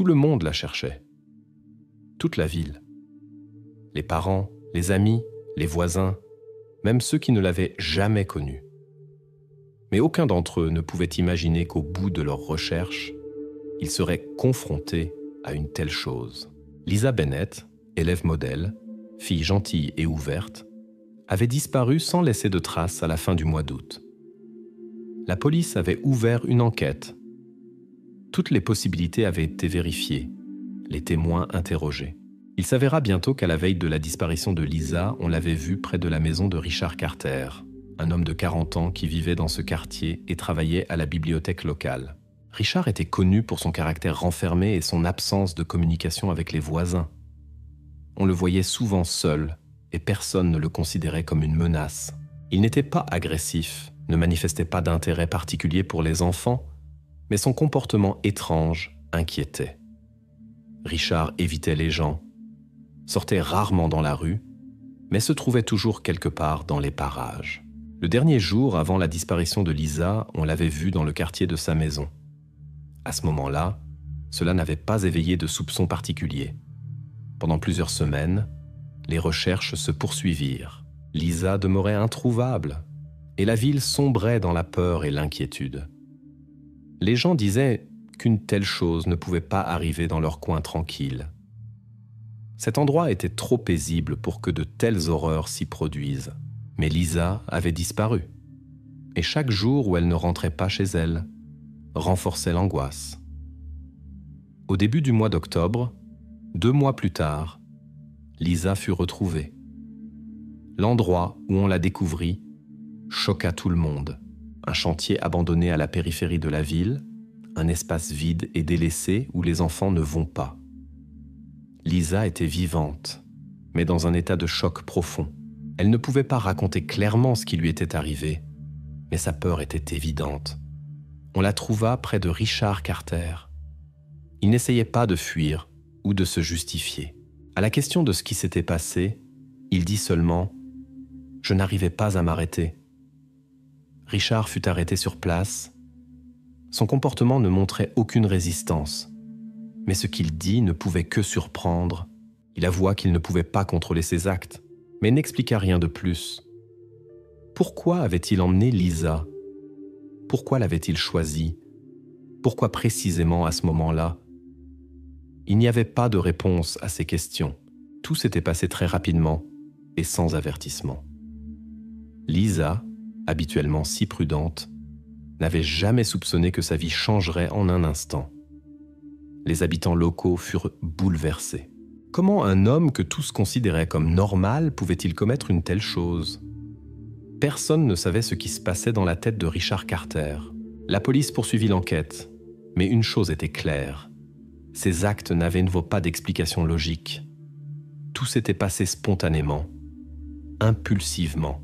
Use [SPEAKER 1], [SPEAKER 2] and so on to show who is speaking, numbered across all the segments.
[SPEAKER 1] Tout le monde la cherchait. Toute la ville. Les parents, les amis, les voisins, même ceux qui ne l'avaient jamais connue. Mais aucun d'entre eux ne pouvait imaginer qu'au bout de leurs recherches, ils seraient confrontés à une telle chose. Lisa Bennett, élève modèle, fille gentille et ouverte, avait disparu sans laisser de traces à la fin du mois d'août. La police avait ouvert une enquête. Toutes les possibilités avaient été vérifiées, les témoins interrogés. Il s'avéra bientôt qu'à la veille de la disparition de Lisa, on l'avait vue près de la maison de Richard Carter, un homme de 40 ans qui vivait dans ce quartier et travaillait à la bibliothèque locale. Richard était connu pour son caractère renfermé et son absence de communication avec les voisins. On le voyait souvent seul et personne ne le considérait comme une menace. Il n'était pas agressif, ne manifestait pas d'intérêt particulier pour les enfants, mais son comportement étrange inquiétait. Richard évitait les gens, sortait rarement dans la rue, mais se trouvait toujours quelque part dans les parages. Le dernier jour avant la disparition de Lisa, on l'avait vu dans le quartier de sa maison. À ce moment-là, cela n'avait pas éveillé de soupçons particuliers. Pendant plusieurs semaines, les recherches se poursuivirent. Lisa demeurait introuvable, et la ville sombrait dans la peur et l'inquiétude. Les gens disaient qu'une telle chose ne pouvait pas arriver dans leur coin tranquille. Cet endroit était trop paisible pour que de telles horreurs s'y produisent. Mais Lisa avait disparu, et chaque jour où elle ne rentrait pas chez elle renforçait l'angoisse. Au début du mois d'octobre, 2 mois plus tard, Lisa fut retrouvée. L'endroit où on la découvrit choqua tout le monde. Un chantier abandonné à la périphérie de la ville, un espace vide et délaissé où les enfants ne vont pas. Lisa était vivante, mais dans un état de choc profond. Elle ne pouvait pas raconter clairement ce qui lui était arrivé, mais sa peur était évidente. On la trouva près de Richard Carter. Il n'essayait pas de fuir ou de se justifier. À la question de ce qui s'était passé, il dit seulement « Je n'arrivais pas à m'arrêter ». Richard fut arrêté sur place. Son comportement ne montrait aucune résistance, mais ce qu'il dit ne pouvait que surprendre. Il avoua qu'il ne pouvait pas contrôler ses actes, mais n'expliqua rien de plus. Pourquoi avait-il emmené Lisa ? Pourquoi l'avait-il choisie ? Pourquoi précisément à ce moment-là ? Il n'y avait pas de réponse à ces questions. Tout s'était passé très rapidement et sans avertissement. Lisa, habituellement si prudente, n'avait jamais soupçonné que sa vie changerait en un instant. Les habitants locaux furent bouleversés. Comment un homme que tous considéraient comme normal pouvait-il commettre une telle chose ? Personne ne savait ce qui se passait dans la tête de Richard Carter. La police poursuivit l'enquête, mais une chose était claire. Ces actes n'avaient pas d'explication logique. Tout s'était passé spontanément, impulsivement.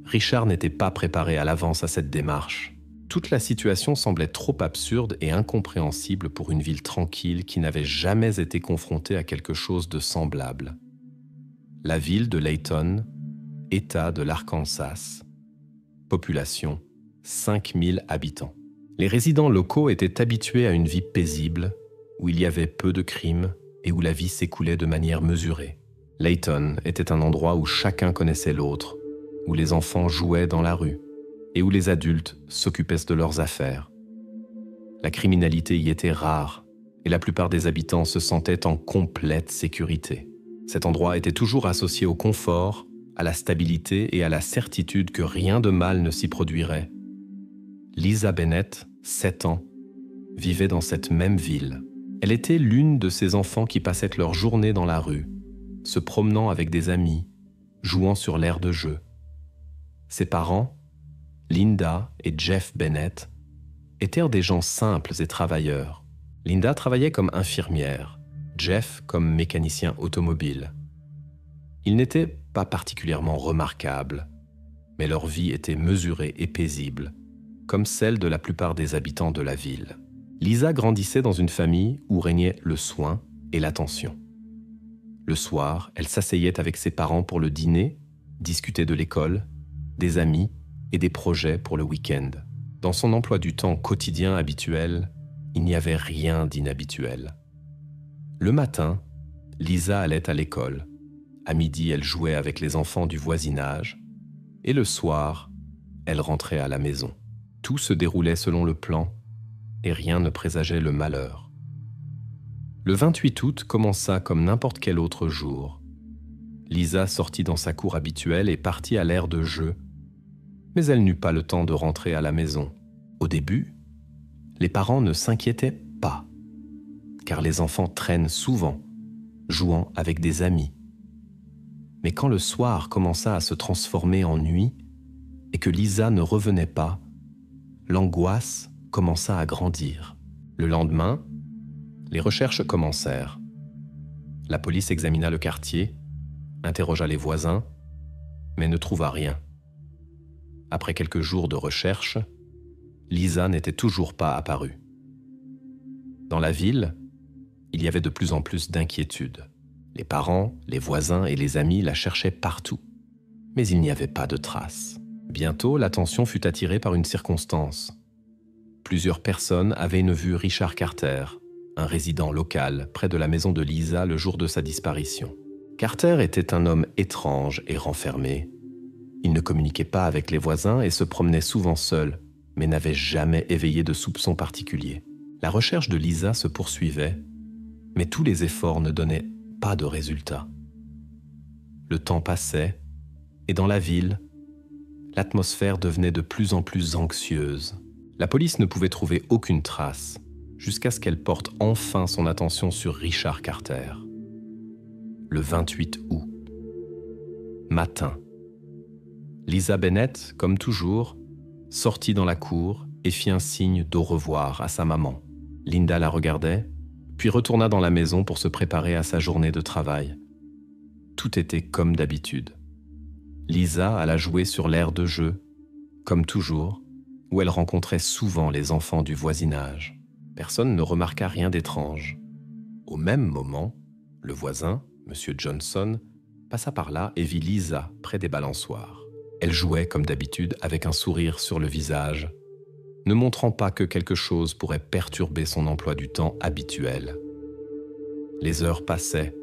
[SPEAKER 1] Richard n'était pas préparé à l'avance à cette démarche. Toute la situation semblait trop absurde et incompréhensible pour une ville tranquille qui n'avait jamais été confrontée à quelque chose de semblable. La ville de Layton, État de l'Arkansas. Population, 5000 habitants. Les résidents locaux étaient habitués à une vie paisible, où il y avait peu de crimes et où la vie s'écoulait de manière mesurée. Layton était un endroit où chacun connaissait l'autre, où les enfants jouaient dans la rue et où les adultes s'occupaient de leurs affaires. La criminalité y était rare et la plupart des habitants se sentaient en complète sécurité. Cet endroit était toujours associé au confort, à la stabilité et à la certitude que rien de mal ne s'y produirait. Lisa Bennett, 7 ans, vivait dans cette même ville. Elle était l'une de ces enfants qui passaient leur journée dans la rue, se promenant avec des amis, jouant sur l'aire de jeu. Ses parents, Linda et Jeff Bennett, étaient des gens simples et travailleurs. Linda travaillait comme infirmière, Jeff comme mécanicien automobile. Ils n'étaient pas particulièrement remarquables, mais leur vie était mesurée et paisible, comme celle de la plupart des habitants de la ville. Lisa grandissait dans une famille où régnait le soin et l'attention. Le soir, elle s'asseyait avec ses parents pour le dîner, discutait de l'école, des amis et des projets pour le week-end. Dans son emploi du temps quotidien habituel, il n'y avait rien d'inhabituel. Le matin, Lisa allait à l'école. À midi, elle jouait avec les enfants du voisinage. Et le soir, elle rentrait à la maison. Tout se déroulait selon le plan et rien ne présageait le malheur. Le 28 août commença comme n'importe quel autre jour. Lisa sortit dans sa cour habituelle et partit à l'aire de jeu, mais elle n'eut pas le temps de rentrer à la maison. Au début, les parents ne s'inquiétaient pas, car les enfants traînent souvent, jouant avec des amis. Mais quand le soir commença à se transformer en nuit et que Lisa ne revenait pas, l'angoisse commença à grandir. Le lendemain, les recherches commencèrent. La police examina le quartier, interrogea les voisins, mais ne trouva rien. Après quelques jours de recherche, Lisa n'était toujours pas apparue. Dans la ville, il y avait de plus en plus d'inquiétude. Les parents, les voisins et les amis la cherchaient partout, mais il n'y avait pas de traces. Bientôt, l'attention fut attirée par une circonstance. Plusieurs personnes avaient une vue Richard Carter, un résident local près de la maison de Lisa le jour de sa disparition. Carter était un homme étrange et renfermé. Il ne communiquait pas avec les voisins et se promenait souvent seul, mais n'avait jamais éveillé de soupçons particuliers. La recherche de Lisa se poursuivait, mais tous les efforts ne donnaient pas de résultat. Le temps passait, et dans la ville, l'atmosphère devenait de plus en plus anxieuse. La police ne pouvait trouver aucune trace, jusqu'à ce qu'elle porte enfin son attention sur Richard Carter. Le 28 août. Matin. Lisa Bennett, comme toujours, sortit dans la cour et fit un signe d'au revoir à sa maman. Linda la regardait, puis retourna dans la maison pour se préparer à sa journée de travail. Tout était comme d'habitude. Lisa alla jouer sur l'aire de jeu, comme toujours, où elle rencontrait souvent les enfants du voisinage. Personne ne remarqua rien d'étrange. Au même moment, le voisin, M. Johnson, passa par là et vit Lisa près des balançoires. Elle jouait comme d'habitude avec un sourire sur le visage, ne montrant pas que quelque chose pourrait perturber son emploi du temps habituel. Les heures passaient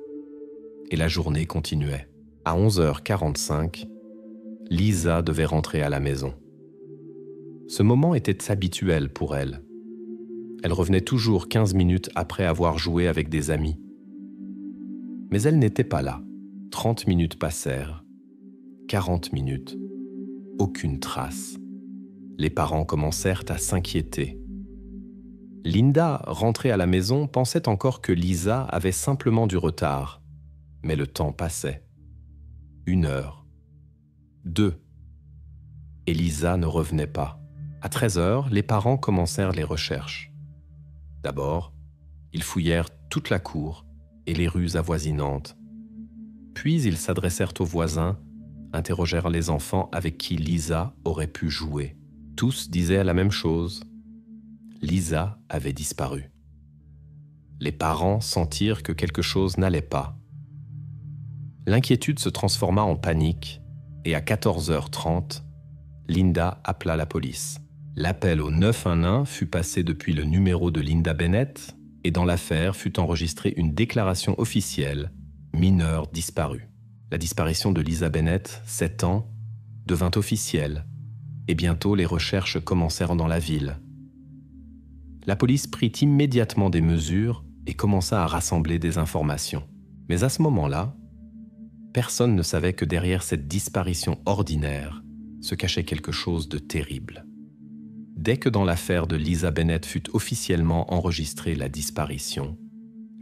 [SPEAKER 1] et la journée continuait. À 11h45, Lisa devait rentrer à la maison. Ce moment était habituel pour elle. Elle revenait toujours 15 minutes après avoir joué avec des amis. Mais elle n'était pas là. 30 minutes passèrent. 40 minutes. Aucune trace. Les parents commencèrent à s'inquiéter. Linda, rentrée à la maison, pensait encore que Lisa avait simplement du retard. Mais le temps passait. 1 heure. 2. Et Lisa ne revenait pas. À 13h, les parents commencèrent les recherches. D'abord, ils fouillèrent toute la cour et les rues avoisinantes. Puis ils s'adressèrent aux voisins, interrogèrent les enfants avec qui Lisa aurait pu jouer. Tous disaient la même chose. Lisa avait disparu. Les parents sentirent que quelque chose n'allait pas. L'inquiétude se transforma en panique et à 14h30, Linda appela la police. L'appel au 911 fut passé depuis le numéro de Linda Bennett et dans l'affaire fut enregistrée une déclaration officielle « mineur disparu ». La disparition de Lisa Bennett, 7 ans, devint officielle et bientôt les recherches commencèrent dans la ville. La police prit immédiatement des mesures et commença à rassembler des informations. Mais à ce moment-là, personne ne savait que derrière cette disparition ordinaire se cachait quelque chose de terrible. Dès que dans l'affaire de Lisa Bennett fut officiellement enregistrée la disparition,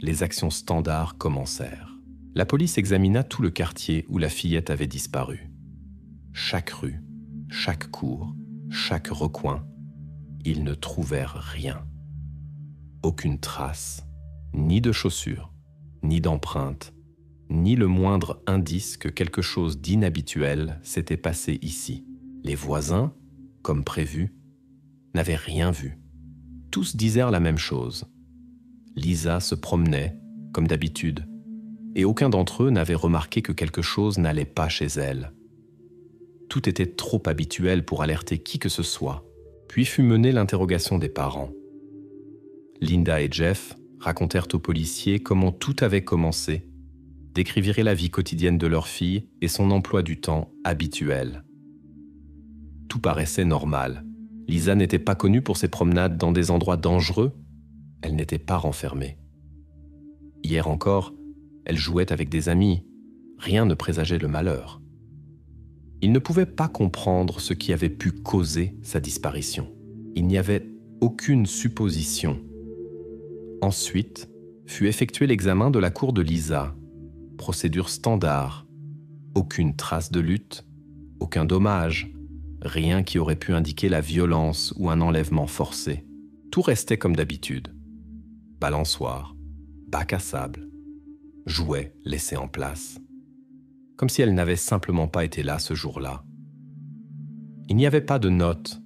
[SPEAKER 1] les actions standards commencèrent. La police examina tout le quartier où la fillette avait disparu. Chaque rue, chaque cour, chaque recoin, ils ne trouvèrent rien. Aucune trace, ni de chaussures, ni d'empreintes, ni le moindre indice que quelque chose d'inhabituel s'était passé ici. Les voisins, comme prévu, n'avaient rien vu. Tous disèrent la même chose. Lisa se promenait, comme d'habitude, et aucun d'entre eux n'avait remarqué que quelque chose n'allait pas chez elle. Tout était trop habituel pour alerter qui que ce soit. Puis fut menée l'interrogation des parents. Linda et Jeff racontèrent aux policiers comment tout avait commencé, décriviraient la vie quotidienne de leur fille et son emploi du temps habituel. Tout paraissait normal. Lisa n'était pas connue pour ses promenades dans des endroits dangereux. Elle n'était pas renfermée. Hier encore, elle jouait avec des amis. Rien ne présageait le malheur. Il ne pouvait pas comprendre ce qui avait pu causer sa disparition. Il n'y avait aucune supposition. Ensuite, fut effectué l'examen de la cour de Lisa. Procédure standard. Aucune trace de lutte, aucun dommage, rien qui aurait pu indiquer la violence ou un enlèvement forcé. Tout restait comme d'habitude. Balançoire, bac à sable, jouets laissés en place. Comme si elle n'avait simplement pas été là ce jour-là. Il n'y avait pas de notes,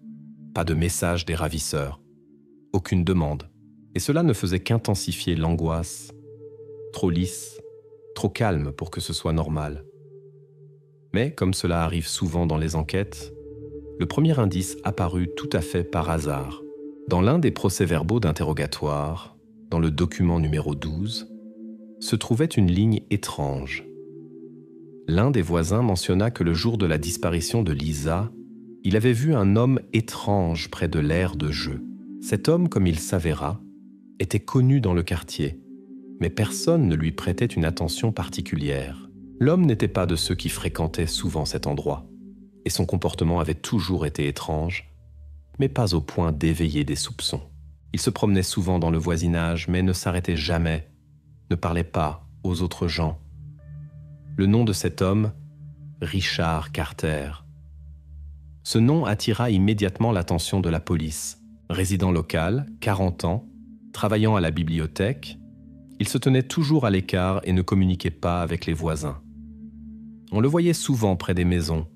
[SPEAKER 1] pas de message des ravisseurs, aucune demande. Et cela ne faisait qu'intensifier l'angoisse. Trop lisse, trop calme pour que ce soit normal. Mais, comme cela arrive souvent dans les enquêtes, le premier indice apparut tout à fait par hasard. Dans l'un des procès-verbaux d'interrogatoire, dans le document numéro 12, se trouvait une ligne étrange. L'un des voisins mentionna que le jour de la disparition de Lisa, il avait vu un homme étrange près de l'aire de jeu. Cet homme, comme il s'avéra, était connu dans le quartier, mais personne ne lui prêtait une attention particulière. L'homme n'était pas de ceux qui fréquentaient souvent cet endroit, et son comportement avait toujours été étrange, mais pas au point d'éveiller des soupçons. Il se promenait souvent dans le voisinage, mais ne s'arrêtait jamais, ne parlait pas aux autres gens. Le nom de cet homme, Richard Carter. Ce nom attira immédiatement l'attention de la police. Résident local, 40 ans, travaillant à la bibliothèque, il se tenait toujours à l'écart et ne communiquait pas avec les voisins. On le voyait souvent près des maisons,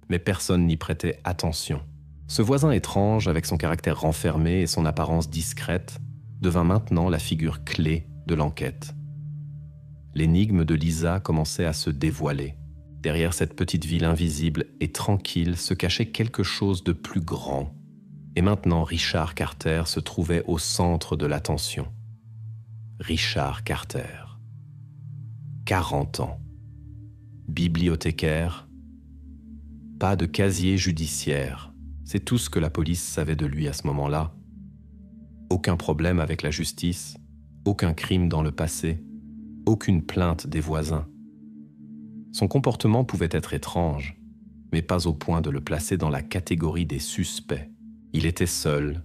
[SPEAKER 1] mais personne n'y prêtait attention. Ce voisin étrange, avec son caractère renfermé et son apparence discrète, devint maintenant la figure clé de l'enquête. L'énigme de Lisa commençait à se dévoiler. Derrière cette petite ville invisible et tranquille se cachait quelque chose de plus grand. Et maintenant, Richard Carter se trouvait au centre de l'attention. Richard Carter. 40 ans. Bibliothécaire. Pas de casier judiciaire. C'est tout ce que la police savait de lui à ce moment-là. Aucun problème avec la justice, aucun crime dans le passé, aucune plainte des voisins. Son comportement pouvait être étrange, mais pas au point de le placer dans la catégorie des suspects. Il était seul,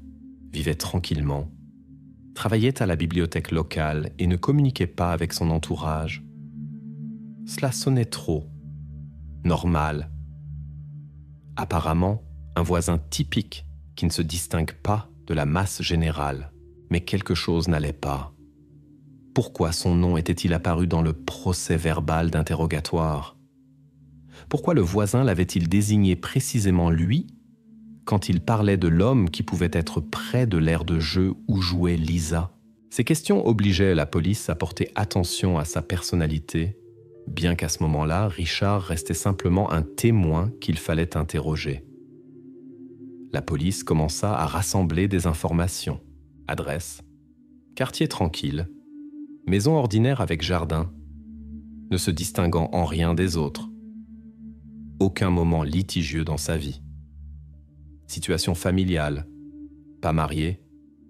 [SPEAKER 1] vivait tranquillement, travaillait à la bibliothèque locale et ne communiquait pas avec son entourage. Cela sonnait trop, normal. Apparemment, un voisin typique qui ne se distingue pas de la masse générale. Mais quelque chose n'allait pas. Pourquoi son nom était-il apparu dans le procès-verbal d'interrogatoire? Pourquoi le voisin l'avait-il désigné précisément lui quand il parlait de l'homme qui pouvait être près de l'aire de jeu où jouait Lisa? Ces questions obligeaient la police à porter attention à sa personnalité, bien qu'à ce moment-là, Richard restait simplement un témoin qu'il fallait interroger. La police commença à rassembler des informations. Adresse, quartier tranquille, maison ordinaire avec jardin, ne se distinguant en rien des autres. Aucun moment litigieux dans sa vie. Situation familiale, pas marié,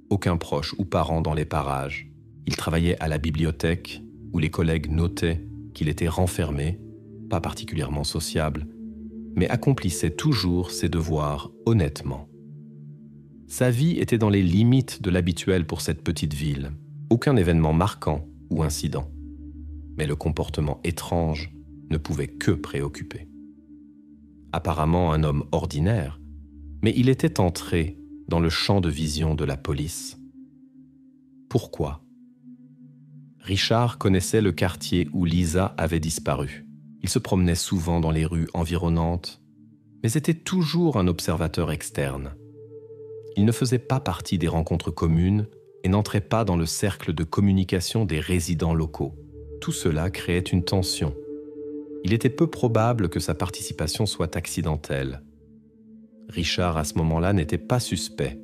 [SPEAKER 1] aucun proche ou parent dans les parages. Il travaillait à la bibliothèque où les collègues notaient qu'il était renfermé, pas particulièrement sociable, mais accomplissait toujours ses devoirs honnêtement. Sa vie était dans les limites de l'habituel pour cette petite ville. Aucun événement marquant ou incident. Mais le comportement étrange ne pouvait que préoccuper. Apparemment un homme ordinaire, mais il était entré dans le champ de vision de la police. Pourquoi? Richard connaissait le quartier où Lisa avait disparu. Il se promenait souvent dans les rues environnantes, mais était toujours un observateur externe. Il ne faisait pas partie des rencontres communes et n'entrait pas dans le cercle de communication des résidents locaux. Tout cela créait une tension. Il était peu probable que sa participation soit accidentelle. Richard, à ce moment-là, n'était pas suspect.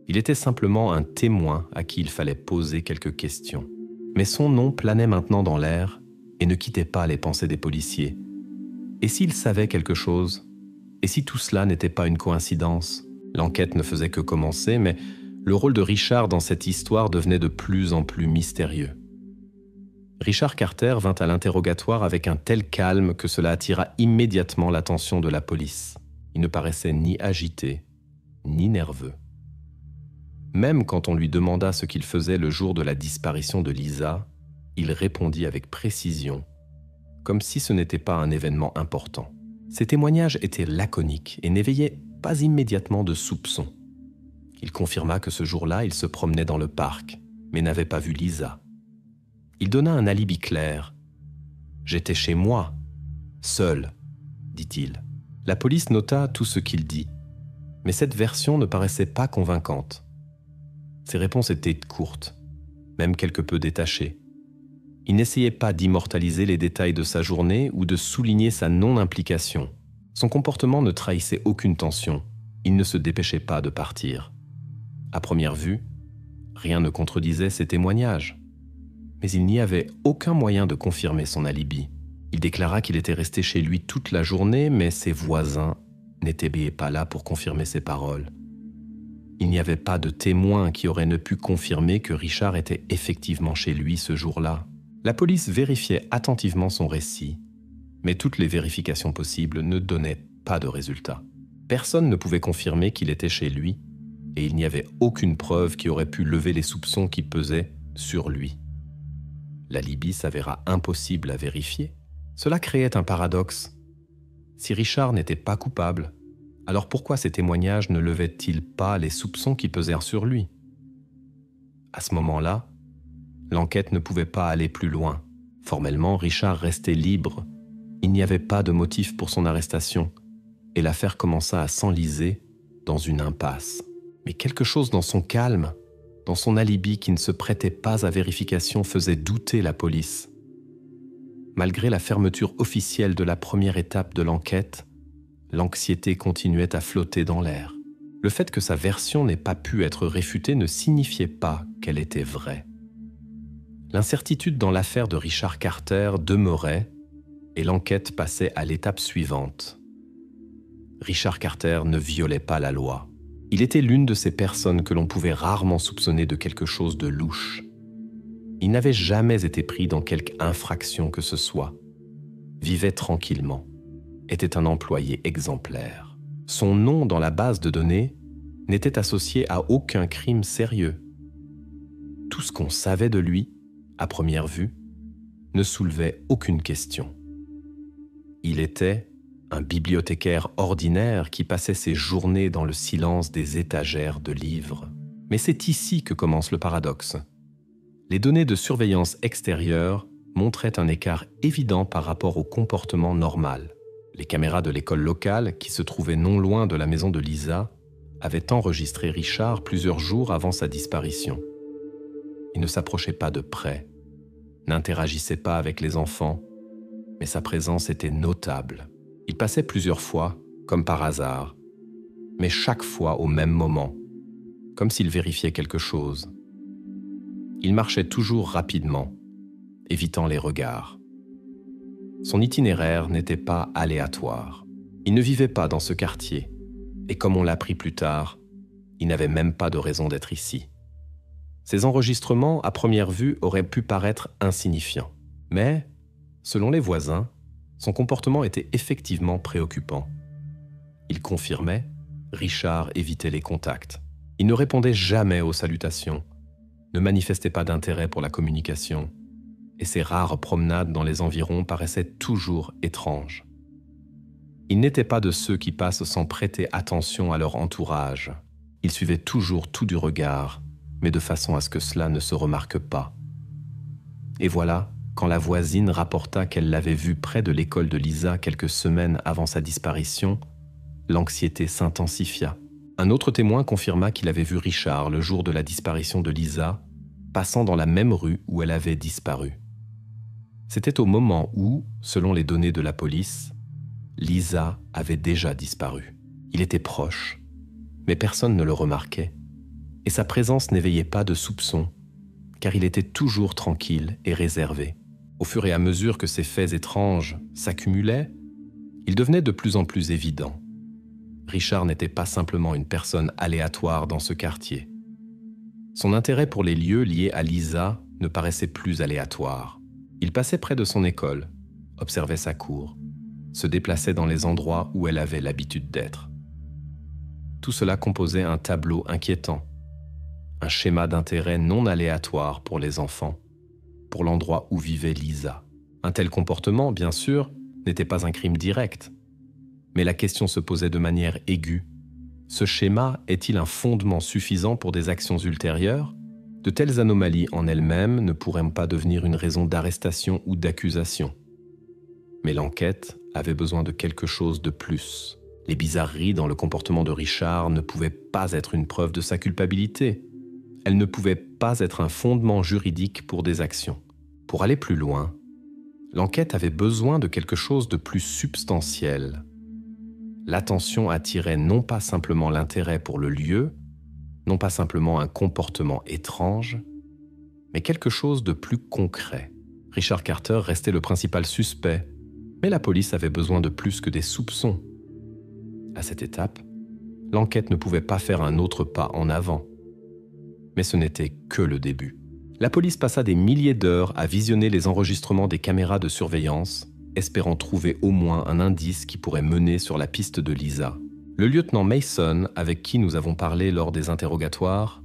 [SPEAKER 1] Il était simplement un témoin à qui il fallait poser quelques questions. Mais son nom planait maintenant dans l'air et ne quittait pas les pensées des policiers. Et s'il savait quelque chose? Et si tout cela n'était pas une coïncidence? L'enquête ne faisait que commencer, mais le rôle de Richard dans cette histoire devenait de plus en plus mystérieux. Richard Carter vint à l'interrogatoire avec un tel calme que cela attira immédiatement l'attention de la police. Il ne paraissait ni agité, ni nerveux. Même quand on lui demanda ce qu'il faisait le jour de la disparition de Lisa, il répondit avec précision, comme si ce n'était pas un événement important. Ses témoignages étaient laconiques et n'éveillaient pas immédiatement de soupçons. Il confirma que ce jour-là, il se promenait dans le parc, mais n'avait pas vu Lisa. Il donna un alibi clair. « J'étais chez moi, seul », dit-il. La police nota tout ce qu'il dit, mais cette version ne paraissait pas convaincante. Ses réponses étaient courtes, même quelque peu détachées. Il n'essayait pas d'immortaliser les détails de sa journée ou de souligner sa non-implication. Son comportement ne trahissait aucune tension. Il ne se dépêchait pas de partir. À première vue, rien ne contredisait ses témoignages. Mais il n'y avait aucun moyen de confirmer son alibi. Il déclara qu'il était resté chez lui toute la journée, mais ses voisins n'étaient pas là pour confirmer ses paroles. Il n'y avait pas de témoin qui aurait ne pu confirmer que Richard était effectivement chez lui ce jour-là. La police vérifiait attentivement son récit, mais toutes les vérifications possibles ne donnaient pas de résultat. Personne ne pouvait confirmer qu'il était chez lui, et il n'y avait aucune preuve qui aurait pu lever les soupçons qui pesaient sur lui. L'alibi s'avéra impossible à vérifier. Cela créait un paradoxe. Si Richard n'était pas coupable, alors pourquoi ces témoignages ne levaient-ils pas les soupçons qui pesèrent sur lui? À ce moment-là, l'enquête ne pouvait pas aller plus loin. Formellement, Richard restait libre. Il n'y avait pas de motif pour son arrestation, et l'affaire commença à s'enliser dans une impasse. Mais quelque chose dans son calme, dans son alibi qui ne se prêtait pas à vérification, faisait douter la police. Malgré la fermeture officielle de la première étape de l'enquête, l'anxiété continuait à flotter dans l'air. Le fait que sa version n'ait pas pu être réfutée ne signifiait pas qu'elle était vraie. L'incertitude dans l'affaire de Richard Carter demeurait et l'enquête passait à l'étape suivante. Richard Carter ne violait pas la loi. Il était l'une de ces personnes que l'on pouvait rarement soupçonner de quelque chose de louche. Il n'avait jamais été pris dans quelque infraction que ce soit. Vivait tranquillement. Était un employé exemplaire. Son nom dans la base de données n'était associé à aucun crime sérieux. Tout ce qu'on savait de lui, à première vue, ne soulevait aucune question. Il était un bibliothécaire ordinaire qui passait ses journées dans le silence des étagères de livres. Mais c'est ici que commence le paradoxe. Les données de surveillance extérieure montraient un écart évident par rapport au comportement normal. Les caméras de l'école locale, qui se trouvait non loin de la maison de Lisa, avaient enregistré Richard plusieurs jours avant sa disparition. Il ne s'approchait pas de près, n'interagissait pas avec les enfants, mais sa présence était notable. Il passait plusieurs fois, comme par hasard, mais chaque fois au même moment, comme s'il vérifiait quelque chose. Il marchait toujours rapidement, évitant les regards. Son itinéraire n'était pas aléatoire. Il ne vivait pas dans ce quartier, et comme on l'apprit plus tard, il n'avait même pas de raison d'être ici. Ces enregistrements, à première vue, auraient pu paraître insignifiants. Mais, selon les voisins, son comportement était effectivement préoccupant. Il confirmait, Richard évitait les contacts. Il ne répondait jamais aux salutations, ne manifestait pas d'intérêt pour la communication, et ses rares promenades dans les environs paraissaient toujours étranges. Il n'était pas de ceux qui passent sans prêter attention à leur entourage. Il suivait toujours tout du regard, mais de façon à ce que cela ne se remarque pas. Et voilà, quand la voisine rapporta qu'elle l'avait vu près de l'école de Lisa quelques semaines avant sa disparition, l'anxiété s'intensifia. Un autre témoin confirma qu'il avait vu Richard le jour de la disparition de Lisa, passant dans la même rue où elle avait disparu. C'était au moment où, selon les données de la police, Lisa avait déjà disparu. Il était proche, mais personne ne le remarquait. et sa présence n'éveillait pas de soupçons, car il était toujours tranquille et réservé. Au fur et à mesure que ces faits étranges s'accumulaient, il devenait de plus en plus évident. Richard n'était pas simplement une personne aléatoire dans ce quartier. Son intérêt pour les lieux liés à Lisa ne paraissait plus aléatoire. Il passait près de son école, observait sa cour, se déplaçait dans les endroits où elle avait l'habitude d'être. Tout cela composait un tableau inquiétant, un schéma d'intérêt non aléatoire pour les enfants, pour l'endroit où vivait Lisa. Un tel comportement, bien sûr, n'était pas un crime direct, mais la question se posait de manière aiguë. Ce schéma est-il un fondement suffisant pour des actions ultérieures ? De telles anomalies en elles-mêmes ne pourraient pas devenir une raison d'arrestation ou d'accusation. Mais l'enquête avait besoin de quelque chose de plus. Les bizarreries dans le comportement de Richard ne pouvaient pas être une preuve de sa culpabilité. Elles ne pouvaient pas être un fondement juridique pour des actions. Pour aller plus loin, l'enquête avait besoin de quelque chose de plus substantiel. L'attention attirait non pas simplement l'intérêt pour le lieu, non pas simplement un comportement étrange, mais quelque chose de plus concret. Richard Carter restait le principal suspect, mais la police avait besoin de plus que des soupçons. À cette étape, l'enquête ne pouvait pas faire un autre pas en avant. Mais ce n'était que le début. La police passa des milliers d'heures à visionner les enregistrements des caméras de surveillance, espérant trouver au moins un indice qui pourrait mener sur la piste de Lisa. Le lieutenant Mason, avec qui nous avons parlé lors des interrogatoires,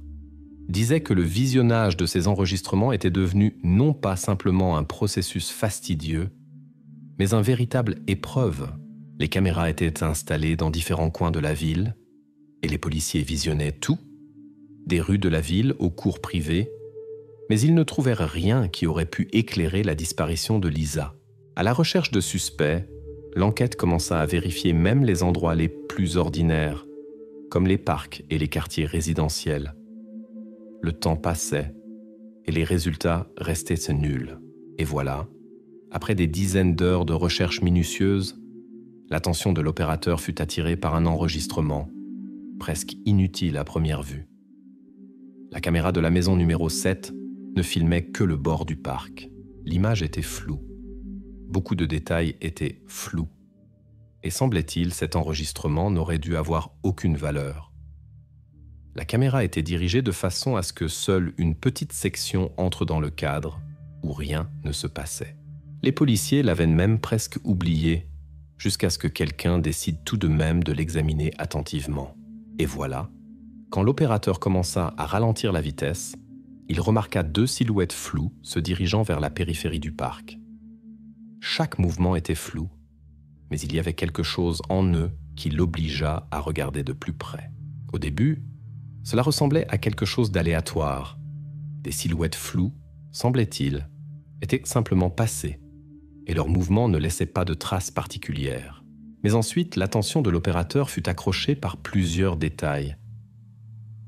[SPEAKER 1] disait que le visionnage de ces enregistrements était devenu non pas simplement un processus fastidieux, mais un véritable épreuve. Les caméras étaient installées dans différents coins de la ville, et les policiers visionnaient tout, des rues de la ville aux cours privées, mais ils ne trouvèrent rien qui aurait pu éclairer la disparition de Lisa. À la recherche de suspects, l'enquête commença à vérifier même les endroits les plus ordinaires, comme les parcs et les quartiers résidentiels. Le temps passait, et les résultats restaient nuls. Et voilà, après des dizaines d'heures de recherche minutieuse, l'attention de l'opérateur fut attirée par un enregistrement, presque inutile à première vue. La caméra de la maison numéro 7 ne filmait que le bord du parc. L'image était floue. Beaucoup de détails étaient flous. Et semblait-il, cet enregistrement n'aurait dû avoir aucune valeur. La caméra était dirigée de façon à ce que seule une petite section entre dans le cadre, où rien ne se passait. Les policiers l'avaient même presque oublié, jusqu'à ce que quelqu'un décide tout de même de l'examiner attentivement. Et voilà, quand l'opérateur commença à ralentir la vitesse, il remarqua 2 silhouettes floues se dirigeant vers la périphérie du parc. Chaque mouvement était flou, mais il y avait quelque chose en eux qui l'obligea à regarder de plus près. Au début, cela ressemblait à quelque chose d'aléatoire. Des silhouettes floues, semblait-il, étaient simplement passées, et leurs mouvements ne laissaient pas de traces particulières. Mais ensuite, l'attention de l'opérateur fut accrochée par plusieurs détails.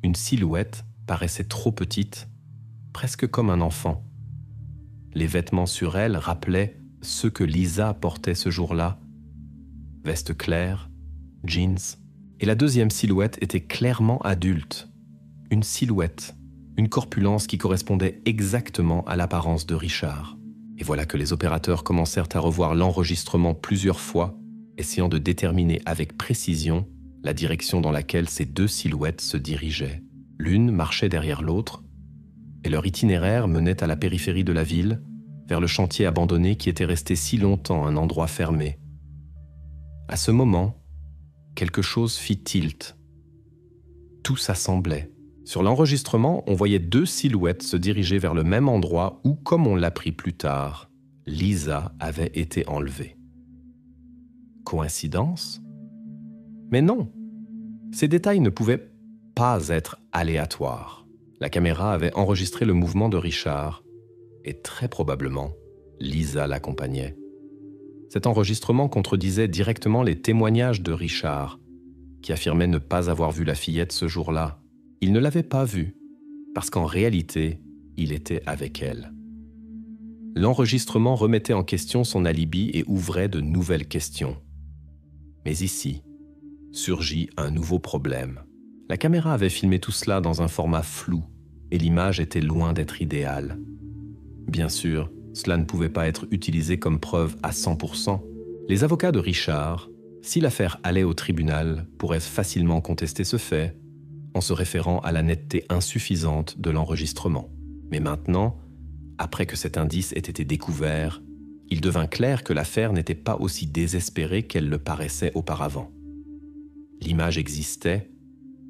[SPEAKER 1] Une silhouette paraissait trop petite, presque comme un enfant. Les vêtements sur elle rappelaient ceux que Lisa portait ce jour-là. Veste claire, jeans. Et la deuxième silhouette était clairement adulte. Une silhouette, une corpulence qui correspondait exactement à l'apparence de Richard. Et voilà que les opérateurs commencèrent à revoir l'enregistrement plusieurs fois, essayant de déterminer avec précision la direction dans laquelle ces 2 silhouettes se dirigeaient. L'une marchait derrière l'autre, et leur itinéraire menait à la périphérie de la ville, vers le chantier abandonné qui était resté si longtemps un endroit fermé. À ce moment, quelque chose fit tilt. Tout s'assemblait. Sur l'enregistrement, on voyait 2 silhouettes se diriger vers le même endroit où, comme on l'apprit plus tard, Lisa avait été enlevée. Coïncidence ? Mais non, ces détails ne pouvaient pas être aléatoires. La caméra avait enregistré le mouvement de Richard, et très probablement, Lisa l'accompagnait. Cet enregistrement contredisait directement les témoignages de Richard, qui affirmait ne pas avoir vu la fillette ce jour-là. Il ne l'avait pas vue, parce qu'en réalité, il était avec elle. L'enregistrement remettait en question son alibi et ouvrait de nouvelles questions. Mais ici, surgit un nouveau problème. La caméra avait filmé tout cela dans un format flou et l'image était loin d'être idéale. Bien sûr, cela ne pouvait pas être utilisé comme preuve à 100%. Les avocats de Richard, si l'affaire allait au tribunal, pourraient facilement contester ce fait en se référant à la netteté insuffisante de l'enregistrement. Mais maintenant, après que cet indice ait été découvert, il devint clair que l'affaire n'était pas aussi désespérée qu'elle le paraissait auparavant. L'image existait,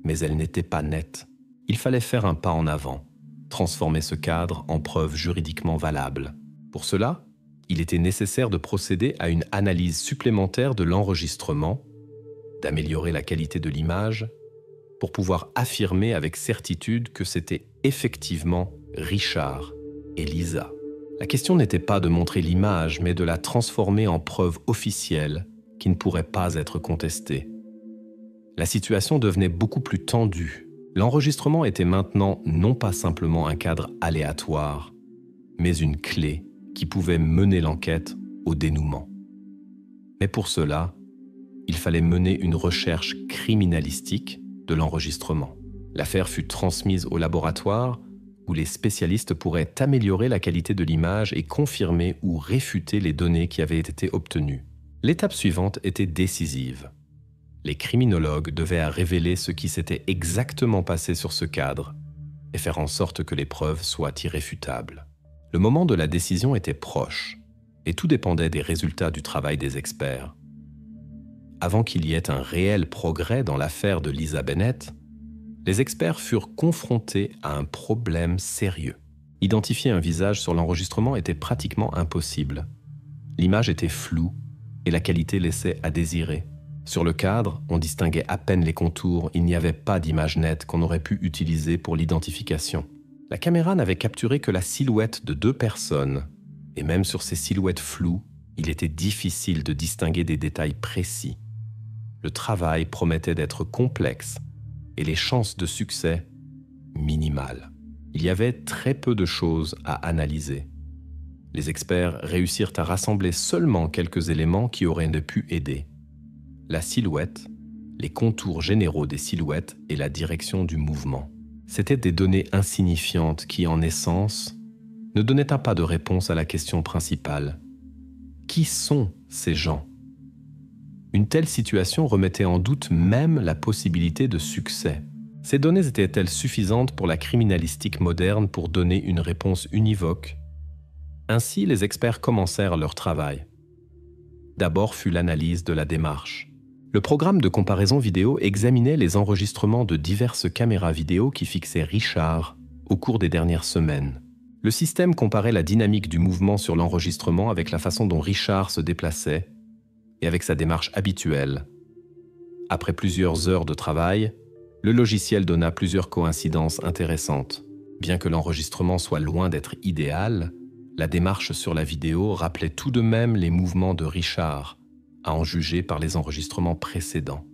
[SPEAKER 1] mais elle n'était pas nette. Il fallait faire un pas en avant, transformer ce cadre en preuve juridiquement valable. Pour cela, il était nécessaire de procéder à une analyse supplémentaire de l'enregistrement, d'améliorer la qualité de l'image, pour pouvoir affirmer avec certitude que c'était effectivement Richard et Lisa. La question n'était pas de montrer l'image, mais de la transformer en preuve officielle qui ne pourrait pas être contestée. La situation devenait beaucoup plus tendue. L'enregistrement était maintenant non pas simplement un cadre aléatoire, mais une clé qui pouvait mener l'enquête au dénouement. Mais pour cela, il fallait mener une recherche criminalistique de l'enregistrement. L'affaire fut transmise au laboratoire où les spécialistes pourraient améliorer la qualité de l'image et confirmer ou réfuter les données qui avaient été obtenues. L'étape suivante était décisive. Les criminologues devaient révéler ce qui s'était exactement passé sur ce cadre et faire en sorte que les preuves soient irréfutables. Le moment de la décision était proche et tout dépendait des résultats du travail des experts. Avant qu'il y ait un réel progrès dans l'affaire de Lisa Bennett, les experts furent confrontés à un problème sérieux. Identifier un visage sur l'enregistrement était pratiquement impossible. L'image était floue et la qualité laissait à désirer. Sur le cadre, on distinguait à peine les contours, il n'y avait pas d'image nette qu'on aurait pu utiliser pour l'identification. La caméra n'avait capturé que la silhouette de 2 personnes, et même sur ces silhouettes floues, il était difficile de distinguer des détails précis. Le travail promettait d'être complexe, et les chances de succès minimales. Il y avait très peu de choses à analyser. Les experts réussirent à rassembler seulement quelques éléments qui auraient pu aider. La silhouette, les contours généraux des silhouettes et la direction du mouvement. C'étaient des données insignifiantes qui, en essence, ne donnaient pas de réponse à la question principale. Qui sont ces gens ? Une telle situation remettait en doute même la possibilité de succès. Ces données étaient-elles suffisantes pour la criminalistique moderne pour donner une réponse univoque ? Ainsi, les experts commencèrent leur travail. D'abord fut l'analyse de la démarche. Le programme de comparaison vidéo examinait les enregistrements de diverses caméras vidéo qui fixaient Richard au cours des dernières semaines. Le système comparait la dynamique du mouvement sur l'enregistrement avec la façon dont Richard se déplaçait et avec sa démarche habituelle. Après plusieurs heures de travail, le logiciel donna plusieurs coïncidences intéressantes. Bien que l'enregistrement soit loin d'être idéal, la démarche sur la vidéo rappelait tout de même les mouvements de Richard, à en juger par les enregistrements précédents.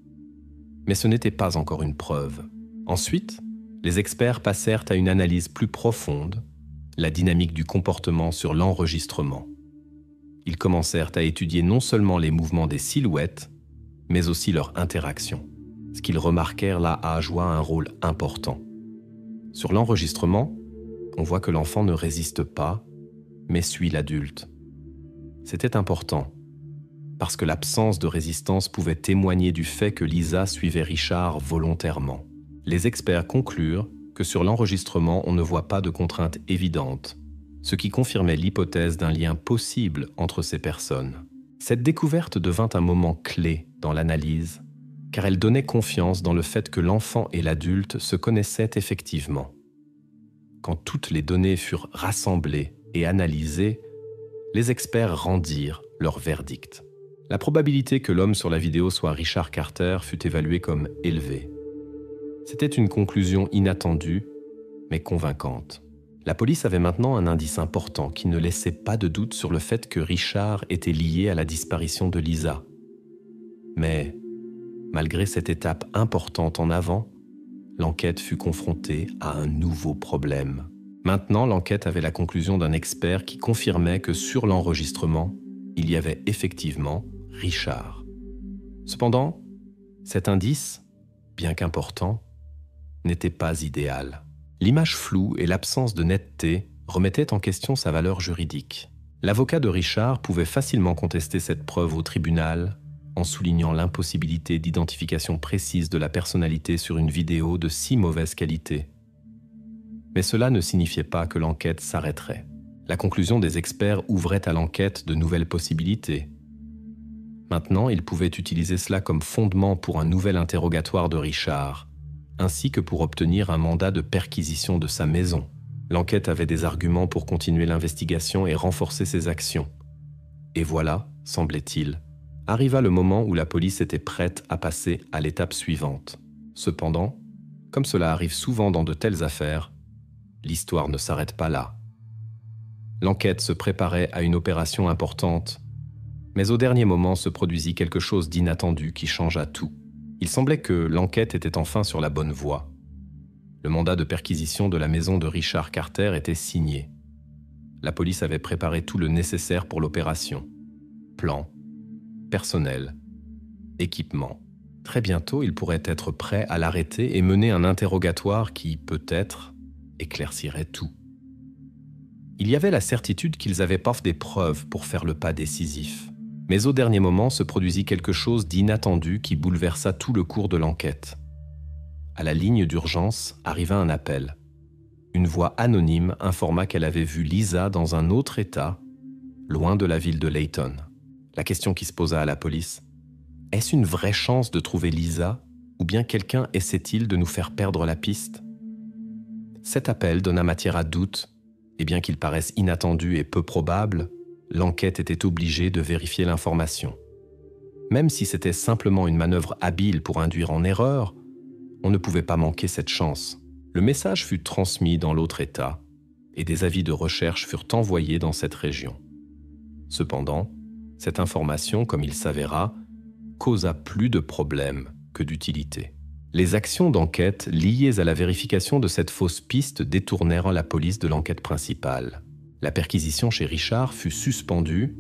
[SPEAKER 1] Mais ce n'était pas encore une preuve. Ensuite, les experts passèrent à une analyse plus profonde, la dynamique du comportement sur l'enregistrement. Ils commencèrent à étudier non seulement les mouvements des silhouettes, mais aussi leur interaction. Ce qu'ils remarquèrent là a joué un rôle important. Sur l'enregistrement, on voit que l'enfant ne résiste pas, mais suit l'adulte. C'était important, parce que l'absence de résistance pouvait témoigner du fait que Lisa suivait Richard volontairement. Les experts conclurent que sur l'enregistrement, on ne voit pas de contrainte évidente, ce qui confirmait l'hypothèse d'un lien possible entre ces personnes. Cette découverte devint un moment clé dans l'analyse, car elle donnait confiance dans le fait que l'enfant et l'adulte se connaissaient effectivement. Quand toutes les données furent rassemblées et analysées, les experts rendirent leur verdict. La probabilité que l'homme sur la vidéo soit Richard Carter fut évaluée comme élevée. C'était une conclusion inattendue, mais convaincante. La police avait maintenant un indice important qui ne laissait pas de doute sur le fait que Richard était lié à la disparition de Lisa. Mais, malgré cette étape importante en avant, l'enquête fut confrontée à un nouveau problème. Maintenant, l'enquête avait la conclusion d'un expert qui confirmait que sur l'enregistrement, il y avait effectivement Richard. Cependant, cet indice, bien qu'important, n'était pas idéal. L'image floue et l'absence de netteté remettaient en question sa valeur juridique. L'avocat de Richard pouvait facilement contester cette preuve au tribunal en soulignant l'impossibilité d'identification précise de la personnalité sur une vidéo de si mauvaise qualité. Mais cela ne signifiait pas que l'enquête s'arrêterait. La conclusion des experts ouvrait à l'enquête de nouvelles possibilités. Maintenant, ils pouvaient utiliser cela comme fondement pour un nouvel interrogatoire de Richard, ainsi que pour obtenir un mandat de perquisition de sa maison. L'enquête avait des arguments pour continuer l'investigation et renforcer ses actions. Et voilà, semblait-il, arriva le moment où la police était prête à passer à l'étape suivante. Cependant, comme cela arrive souvent dans de telles affaires, l'histoire ne s'arrête pas là. L'enquête se préparait à une opération importante, mais au dernier moment se produisit quelque chose d'inattendu qui changea tout. Il semblait que l'enquête était enfin sur la bonne voie. Le mandat de perquisition de la maison de Richard Carter était signé. La police avait préparé tout le nécessaire pour l'opération. Plan, personnel, équipement. Très bientôt, ils pourraient être prêts à l'arrêter et mener un interrogatoire qui, peut-être, éclaircirait tout. Il y avait la certitude qu'ils avaient pas des preuves pour faire le pas décisif. Mais au dernier moment se produisit quelque chose d'inattendu qui bouleversa tout le cours de l'enquête. À la ligne d'urgence arriva un appel. Une voix anonyme informa qu'elle avait vu Lisa dans un autre état, loin de la ville de Layton. La question qui se posa à la police, est-ce une vraie chance de trouver Lisa, ou bien quelqu'un essaie-t-il de nous faire perdre la piste? Cet appel donna matière à doute, et bien qu'il paraisse inattendu et peu probable, l'enquête était obligée de vérifier l'information. Même si c'était simplement une manœuvre habile pour induire en erreur, on ne pouvait pas manquer cette chance. Le message fut transmis dans l'autre État, et des avis de recherche furent envoyés dans cette région. Cependant, cette information, comme il s'avéra, causa plus de problèmes que d'utilité. Les actions d'enquête liées à la vérification de cette fausse piste détournèrent la police de l'enquête principale. La perquisition chez Richard fut suspendue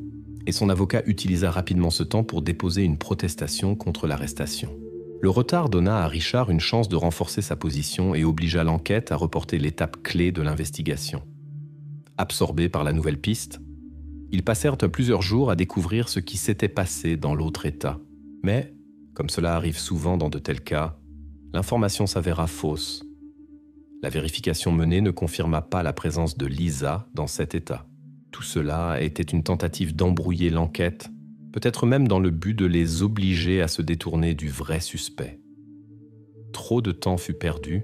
[SPEAKER 1] et son avocat utilisa rapidement ce temps pour déposer une protestation contre l'arrestation. Le retard donna à Richard une chance de renforcer sa position et obligea l'enquête à reporter l'étape clé de l'investigation. Absorbés par la nouvelle piste, ils passèrent plusieurs jours à découvrir ce qui s'était passé dans l'autre État. Mais, comme cela arrive souvent dans de tels cas, l'information s'avéra fausse. La vérification menée ne confirma pas la présence de Lisa dans cet état. Tout cela était une tentative d'embrouiller l'enquête, peut-être même dans le but de les obliger à se détourner du vrai suspect. Trop de temps fut perdu,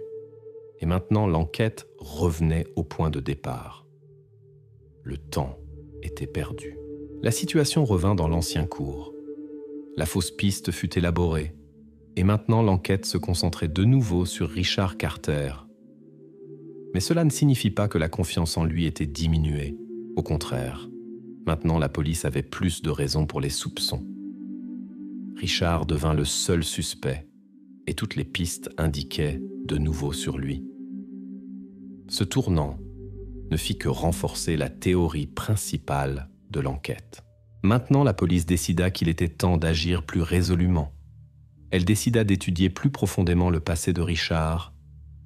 [SPEAKER 1] et maintenant l'enquête revenait au point de départ. Le temps était perdu. La situation revint dans l'ancien cours. La fausse piste fut élaborée, et maintenant l'enquête se concentrait de nouveau sur Richard Carter. Mais cela ne signifie pas que la confiance en lui était diminuée. Au contraire, maintenant la police avait plus de raisons pour les soupçons. Richard devint le seul suspect, et toutes les pistes indiquaient de nouveau sur lui. Ce tournant ne fit que renforcer la théorie principale de l'enquête. Maintenant, la police décida qu'il était temps d'agir plus résolument. Elle décida d'étudier plus profondément le passé de Richard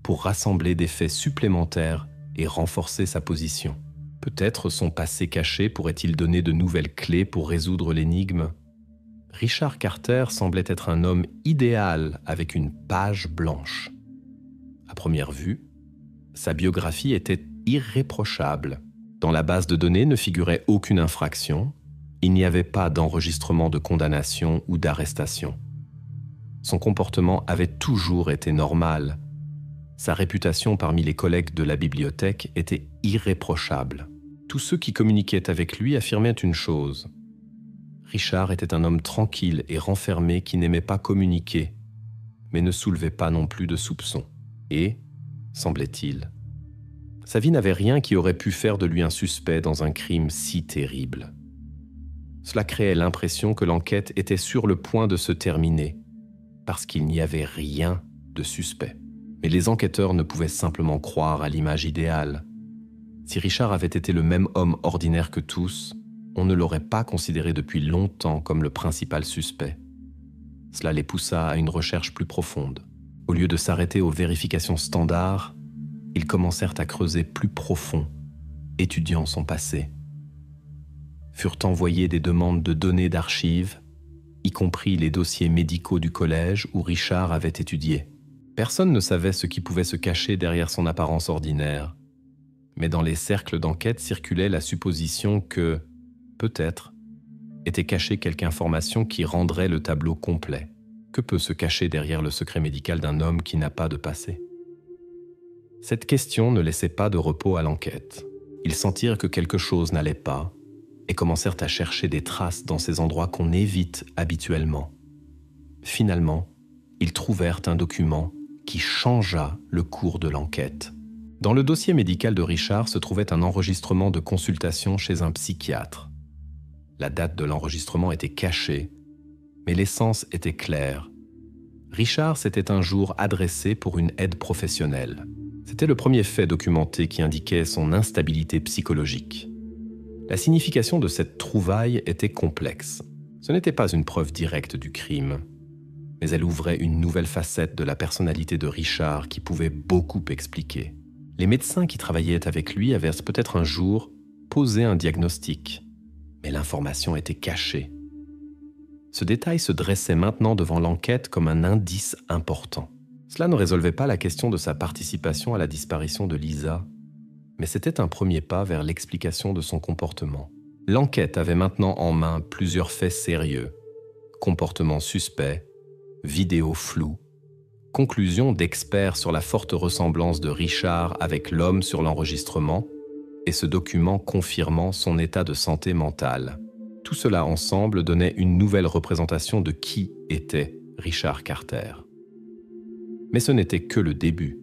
[SPEAKER 1] pour rassembler des faits supplémentaires et renforcer sa position. Peut-être son passé caché pourrait-il donner de nouvelles clés pour résoudre l'énigme. Richard Carter semblait être un homme idéal avec une page blanche. À première vue, sa biographie était irréprochable. Dans la base de données ne figurait aucune infraction. Il n'y avait pas d'enregistrement de condamnation ou d'arrestation. Son comportement avait toujours été normal. Sa réputation parmi les collègues de la bibliothèque était irréprochable. Tous ceux qui communiquaient avec lui affirmaient une chose. Richard était un homme tranquille et renfermé qui n'aimait pas communiquer, mais ne soulevait pas non plus de soupçons. Et, semblait-il, sa vie n'avait rien qui aurait pu faire de lui un suspect dans un crime si terrible. Cela créait l'impression que l'enquête était sur le point de se terminer, parce qu'il n'y avait rien de suspect. Mais les enquêteurs ne pouvaient simplement croire à l'image idéale. Si Richard avait été le même homme ordinaire que tous, on ne l'aurait pas considéré depuis longtemps comme le principal suspect. Cela les poussa à une recherche plus profonde. Au lieu de s'arrêter aux vérifications standards, ils commencèrent à creuser plus profond, étudiant son passé. Furent envoyées des demandes de données d'archives, y compris les dossiers médicaux du collège où Richard avait étudié. Personne ne savait ce qui pouvait se cacher derrière son apparence ordinaire, mais dans les cercles d'enquête circulait la supposition que, peut-être, était cachée quelque information qui rendrait le tableau complet. Que peut se cacher derrière le secret médical d'un homme qui n'a pas de passé? Cette question ne laissait pas de repos à l'enquête. Ils sentirent que quelque chose n'allait pas et commencèrent à chercher des traces dans ces endroits qu'on évite habituellement. Finalement, ils trouvèrent un document qui changea le cours de l'enquête. Dans le dossier médical de Richard se trouvait un enregistrement de consultation chez un psychiatre. La date de l'enregistrement était cachée, mais l'essence était claire. Richard s'était un jour adressé pour une aide professionnelle. C'était le premier fait documenté qui indiquait son instabilité psychologique. La signification de cette trouvaille était complexe. Ce n'était pas une preuve directe du crime, mais elle ouvrait une nouvelle facette de la personnalité de Richard qui pouvait beaucoup expliquer. Les médecins qui travaillaient avec lui avaient peut-être un jour posé un diagnostic, mais l'information était cachée. Ce détail se dressait maintenant devant l'enquête comme un indice important. Cela ne résolvait pas la question de sa participation à la disparition de Lisa, mais c'était un premier pas vers l'explication de son comportement. L'enquête avait maintenant en main plusieurs faits sérieux. Comportement suspect, vidéos floues, conclusions d'experts sur la forte ressemblance de Richard avec l'homme sur l'enregistrement et ce document confirmant son état de santé mentale. Tout cela ensemble donnait une nouvelle représentation de qui était Richard Carter. Mais ce n'était que le début.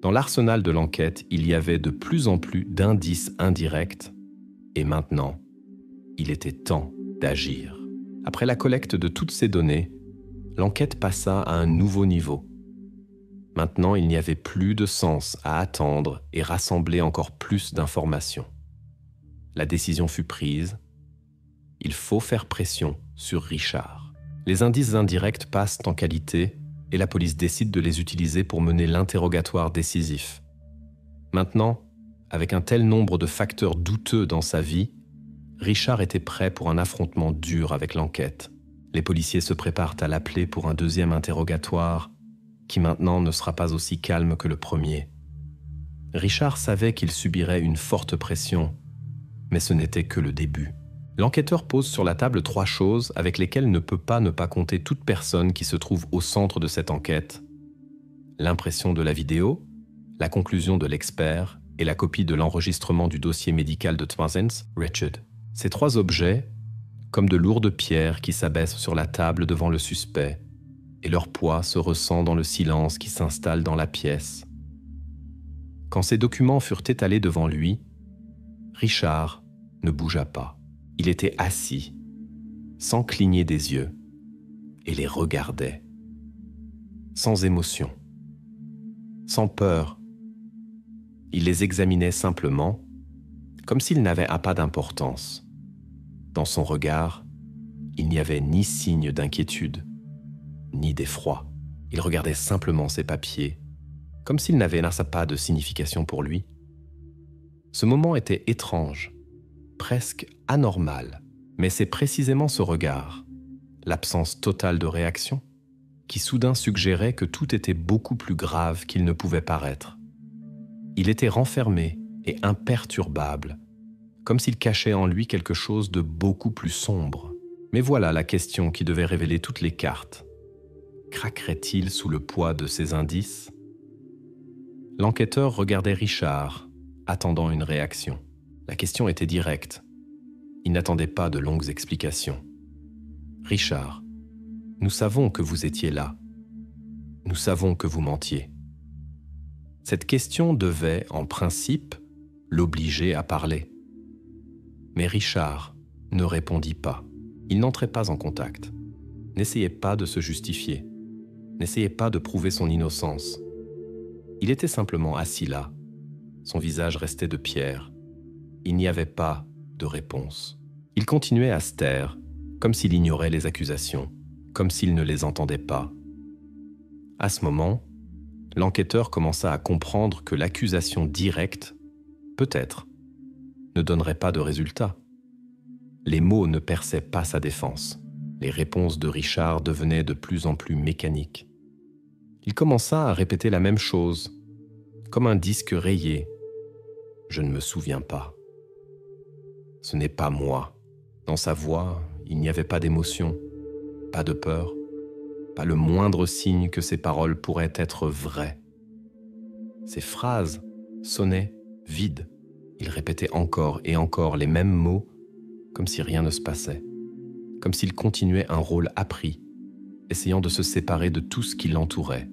[SPEAKER 1] Dans l'arsenal de l'enquête, il y avait de plus en plus d'indices indirects, et maintenant, il était temps d'agir. Après la collecte de toutes ces données, l'enquête passa à un nouveau niveau. Maintenant, il n'y avait plus de sens à attendre et rassembler encore plus d'informations. La décision fut prise. Il faut faire pression sur Richard. Les indices indirects passent en qualité et la police décide de les utiliser pour mener l'interrogatoire décisif. Maintenant, avec un tel nombre de facteurs douteux dans sa vie, Richard était prêt pour un affrontement dur avec l'enquête. Les policiers se préparent à l'appeler pour un deuxième interrogatoire, qui maintenant ne sera pas aussi calme que le premier. Richard savait qu'il subirait une forte pression, mais ce n'était que le début. L'enquêteur pose sur la table 3 choses avec lesquelles ne peut pas ne pas compter toute personne qui se trouve au centre de cette enquête. L'impression de la vidéo, la conclusion de l'expert et la copie de l'enregistrement du dossier médical de Thomasens, Richard. Ces 3 objets, comme de lourdes pierres qui s'abaissent sur la table devant le suspect, et leur poids se ressent dans le silence qui s'installe dans la pièce. Quand ces documents furent étalés devant lui, Richard ne bougea pas. Il était assis, sans cligner des yeux, et les regardait, sans émotion, sans peur. Il les examinait simplement, comme s'ils n'avaient pas d'importance. Dans son regard, il n'y avait ni signe d'inquiétude, ni d'effroi. Il regardait simplement ses papiers, comme s'ils n'avaient pas de signification pour lui. Ce moment était étrange, presque anormal, mais c'est précisément ce regard, l'absence totale de réaction, qui soudain suggérait que tout était beaucoup plus grave qu'il ne pouvait paraître. Il était renfermé et imperturbable, comme s'il cachait en lui quelque chose de beaucoup plus sombre. Mais voilà la question qui devait révéler toutes les cartes. Craquerait-il sous le poids de ces indices? L'enquêteur regardait Richard, attendant une réaction. La question était directe. Il n'attendait pas de longues explications. « Richard, nous savons que vous étiez là. Nous savons que vous mentiez. » Cette question devait, en principe, l'obliger à parler. Mais Richard ne répondit pas. Il n'entrait pas en contact. N'essayait pas de se justifier. N'essayait pas de prouver son innocence. Il était simplement assis là. Son visage restait de pierre. Il n'y avait pas de réponse. Il continuait à se taire, comme s'il ignorait les accusations, comme s'il ne les entendait pas. À ce moment, l'enquêteur commença à comprendre que l'accusation directe, peut-être, ne donnerait pas de résultat. Les mots ne perçaient pas sa défense. Les réponses de Richard devenaient de plus en plus mécaniques. Il commença à répéter la même chose, comme un disque rayé. « Je ne me souviens pas. Ce n'est pas moi. » Dans sa voix, il n'y avait pas d'émotion, pas de peur, pas le moindre signe que ces paroles pourraient être vraies. Ces phrases sonnaient vides. Il répétait encore et encore les mêmes mots, comme si rien ne se passait, comme s'il continuait un rôle appris, essayant de se séparer de tout ce qui l'entourait.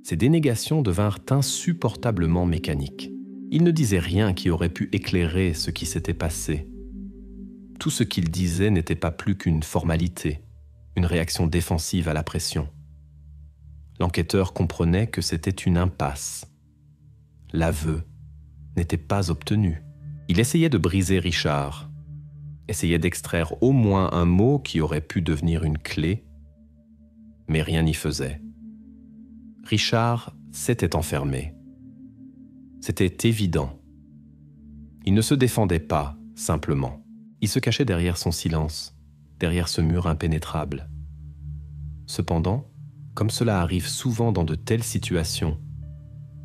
[SPEAKER 1] Ces dénégations devinrent insupportablement mécaniques. Il ne disait rien qui aurait pu éclairer ce qui s'était passé. Tout ce qu'il disait n'était pas plus qu'une formalité, une réaction défensive à la pression. L'enquêteur comprenait que c'était une impasse. L'aveu n'était pas obtenu. Il essayait de briser Richard, essayait d'extraire au moins un mot qui aurait pu devenir une clé, mais rien n'y faisait. Richard s'était enfermé. C'était évident. Il ne se défendait pas, simplement. Il se cachait derrière son silence, derrière ce mur impénétrable. Cependant, comme cela arrive souvent dans de telles situations,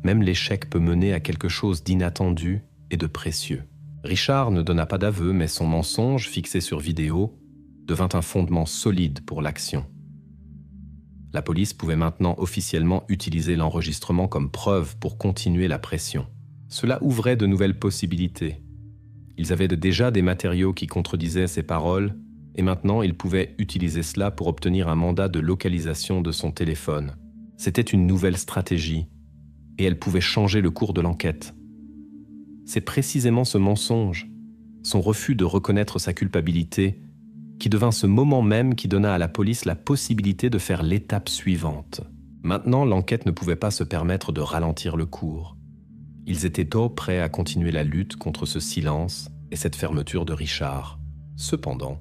[SPEAKER 1] même l'échec peut mener à quelque chose d'inattendu et de précieux. Richard ne donna pas d'aveu, mais son mensonge, fixé sur vidéo, devint un fondement solide pour l'action. La police pouvait maintenant officiellement utiliser l'enregistrement comme preuve pour continuer la pression. Cela ouvrait de nouvelles possibilités. Ils avaient déjà des matériaux qui contredisaient ses paroles, et maintenant ils pouvaient utiliser cela pour obtenir un mandat de localisation de son téléphone. C'était une nouvelle stratégie, et elle pouvait changer le cours de l'enquête. C'est précisément ce mensonge, son refus de reconnaître sa culpabilité, qui devint ce moment même qui donna à la police la possibilité de faire l'étape suivante. Maintenant, l'enquête ne pouvait pas se permettre de ralentir le cours. Ils étaient tôt prêts à continuer la lutte contre ce silence et cette fermeture de Richard. Cependant,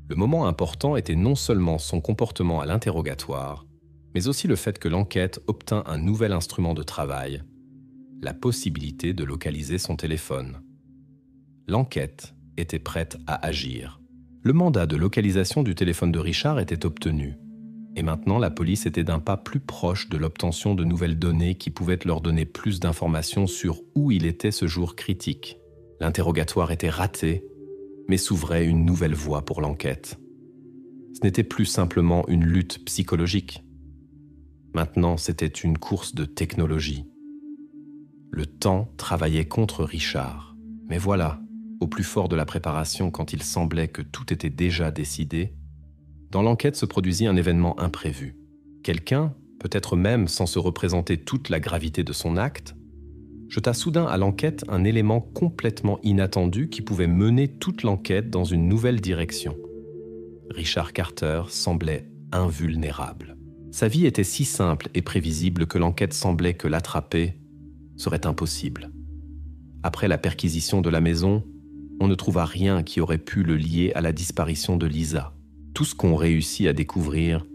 [SPEAKER 1] le moment important était non seulement son comportement à l'interrogatoire, mais aussi le fait que l'enquête obtint un nouvel instrument de travail, la possibilité de localiser son téléphone. L'enquête était prête à agir. Le mandat de localisation du téléphone de Richard était obtenu. Et maintenant, la police était d'un pas plus proche de l'obtention de nouvelles données qui pouvaient leur donner plus d'informations sur où il était ce jour critique. L'interrogatoire était raté, mais s'ouvrait une nouvelle voie pour l'enquête. Ce n'était plus simplement une lutte psychologique. Maintenant, c'était une course de technologie. Le temps travaillait contre Richard. Mais voilà, au plus fort de la préparation, quand il semblait que tout était déjà décidé, dans l'enquête se produisit un événement imprévu. Quelqu'un, peut-être même sans se représenter toute la gravité de son acte, jeta soudain à l'enquête un élément complètement inattendu qui pouvait mener toute l'enquête dans une nouvelle direction. Richard Carter semblait invulnérable. Sa vie était si simple et prévisible que l'enquête semblait que l'attraper serait impossible. Après la perquisition de la maison, on ne trouva rien qui aurait pu le lier à la disparition de Lisa. Tout ce qu'on réussit à découvrir,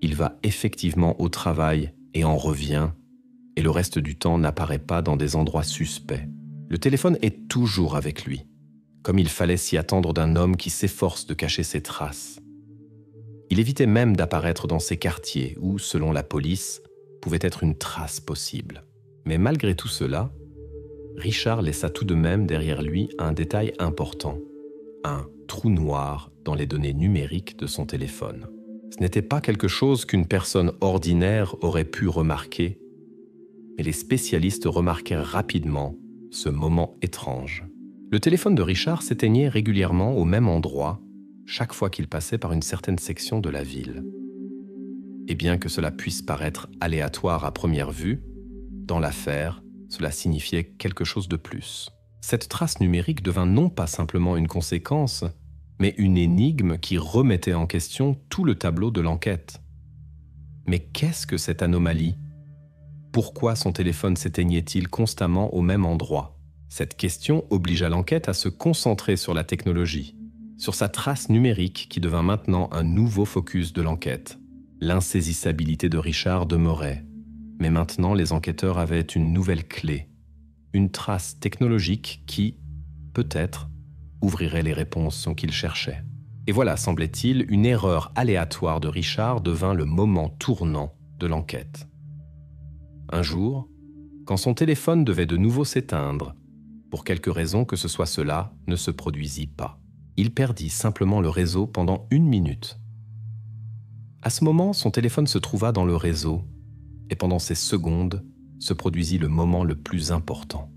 [SPEAKER 1] il va effectivement au travail et en revient, et le reste du temps n'apparaît pas dans des endroits suspects. Le téléphone est toujours avec lui, comme il fallait s'y attendre d'un homme qui s'efforce de cacher ses traces. Il évitait même d'apparaître dans ces quartiers où, selon la police, pouvait être une trace possible. Mais malgré tout cela, Richard laissa tout de même derrière lui un détail important, un trou noir dans les données numériques de son téléphone. Ce n'était pas quelque chose qu'une personne ordinaire aurait pu remarquer, mais les spécialistes remarquèrent rapidement ce moment étrange. Le téléphone de Richard s'éteignait régulièrement au même endroit, chaque fois qu'il passait par une certaine section de la ville. Et bien que cela puisse paraître aléatoire à première vue, dans l'affaire, cela signifiait quelque chose de plus. Cette trace numérique devint non pas simplement une conséquence, mais une énigme qui remettait en question tout le tableau de l'enquête. Mais qu'est-ce que cette anomalie ? Pourquoi son téléphone s'éteignait-il constamment au même endroit ? Cette question obligea l'enquête à se concentrer sur la technologie, sur sa trace numérique qui devint maintenant un nouveau focus de l'enquête. L'insaisissabilité de Richard demeurait, mais maintenant les enquêteurs avaient une nouvelle clé, une trace technologique qui, peut-être, ouvrirait les réponses qu'ils cherchaient. Et voilà, semblait-il, une erreur aléatoire de Richard devint le moment tournant de l'enquête. Un jour, quand son téléphone devait de nouveau s'éteindre, pour quelque raison que ce soit cela ne se produisit pas. Il perdit simplement le réseau pendant 1 minute. À ce moment, son téléphone se trouva dans le réseau, et pendant ces secondes se produisit le moment le plus important.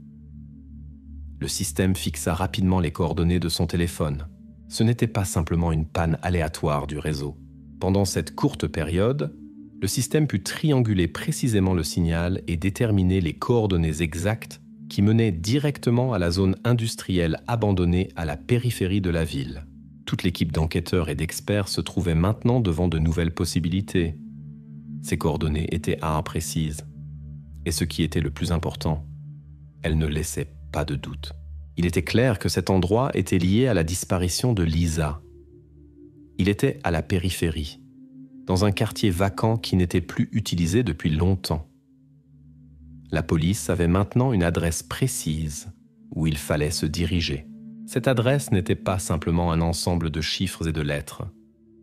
[SPEAKER 1] Le système fixa rapidement les coordonnées de son téléphone. Ce n'était pas simplement une panne aléatoire du réseau. Pendant cette courte période, le système put trianguler précisément le signal et déterminer les coordonnées exactes qui menaient directement à la zone industrielle abandonnée à la périphérie de la ville. Toute l'équipe d'enquêteurs et d'experts se trouvait maintenant devant de nouvelles possibilités. Ces coordonnées étaient imprécises. Et ce qui était le plus important, elles ne laissaient pas de doute. Il était clair que cet endroit était lié à la disparition de Lisa. Il était à la périphérie, dans un quartier vacant qui n'était plus utilisé depuis longtemps. La police avait maintenant une adresse précise où il fallait se diriger. Cette adresse n'était pas simplement un ensemble de chiffres et de lettres.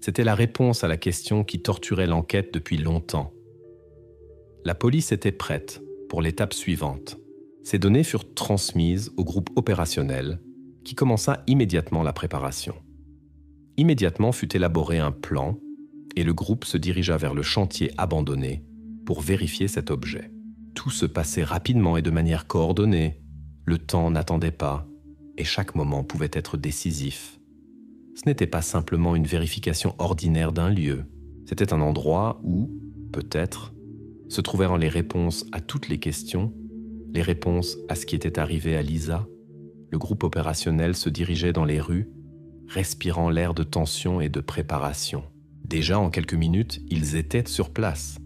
[SPEAKER 1] C'était la réponse à la question qui torturait l'enquête depuis longtemps. La police était prête pour l'étape suivante. Ces données furent transmises au groupe opérationnel qui commença immédiatement la préparation. Immédiatement fut élaboré un plan et le groupe se dirigea vers le chantier abandonné pour vérifier cet objet. Tout se passait rapidement et de manière coordonnée. Le temps n'attendait pas et chaque moment pouvait être décisif. Ce n'était pas simplement une vérification ordinaire d'un lieu. C'était un endroit où, peut-être, se trouvèrent les réponses à toutes les questions, les réponses à ce qui était arrivé à Lisa. Le groupe opérationnel se dirigeait dans les rues, respirant l'air de tension et de préparation. Déjà en quelques minutes, ils étaient sur place.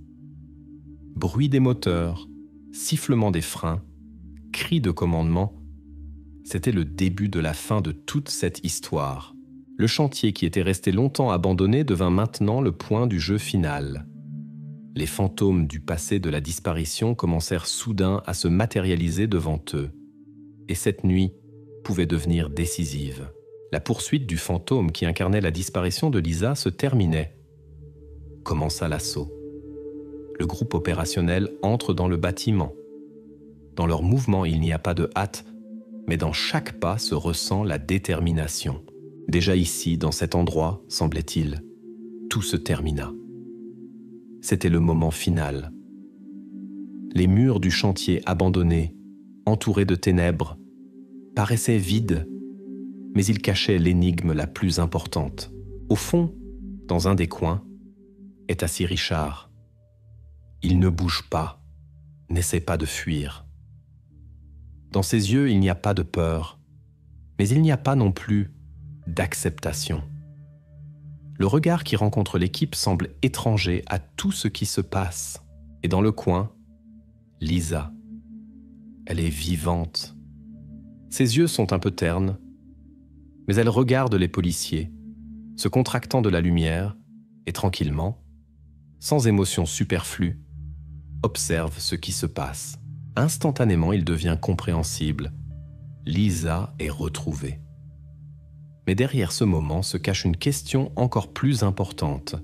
[SPEAKER 1] Bruit des moteurs, sifflement des freins, cris de commandement, c'était le début de la fin de toute cette histoire. Le chantier qui était resté longtemps abandonné devint maintenant le point du jeu final. Les fantômes du passé de la disparition commencèrent soudain à se matérialiser devant eux. Et cette nuit pouvait devenir décisive. La poursuite du fantôme qui incarnait la disparition de Lisa se terminait. Commença l'assaut. Le groupe opérationnel entre dans le bâtiment. Dans leur mouvement, il n'y a pas de hâte, mais dans chaque pas se ressent la détermination. Déjà ici, dans cet endroit, semblait-il, tout se termina. C'était le moment final. Les murs du chantier abandonné, entourés de ténèbres, paraissaient vides, mais ils cachaient l'énigme la plus importante. Au fond, dans un des coins, est assis Richard. Il ne bouge pas, n'essaie pas de fuir. Dans ses yeux, il n'y a pas de peur, mais il n'y a pas non plus d'acceptation. Le regard qui rencontre l'équipe semble étranger à tout ce qui se passe. Et dans le coin, Lisa. Elle est vivante. Ses yeux sont un peu ternes, mais elle regarde les policiers, se contractant de la lumière, et tranquillement, sans émotion superflue, observe ce qui se passe. Instantanément, il devient compréhensible. Lisa est retrouvée. Mais derrière ce moment se cache une question encore plus importante.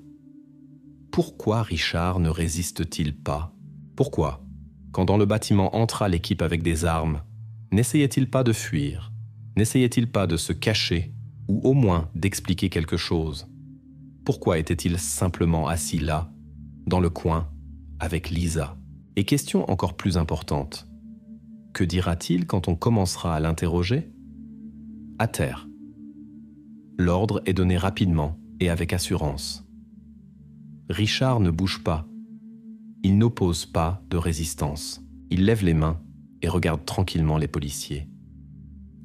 [SPEAKER 1] Pourquoi Richard ne résiste-t-il pas? Pourquoi, quand dans le bâtiment entra l'équipe avec des armes, n'essayait-il pas de fuir? N'essayait-il pas de se cacher ou au moins d'expliquer quelque chose? Pourquoi était-il simplement assis là, dans le coin, avec Lisa? Et question encore plus importante, que dira-t-il quand on commencera à l'interroger? À terre. L'ordre est donné rapidement et avec assurance. Richard ne bouge pas. Il n'oppose pas de résistance. Il lève les mains et regarde tranquillement les policiers.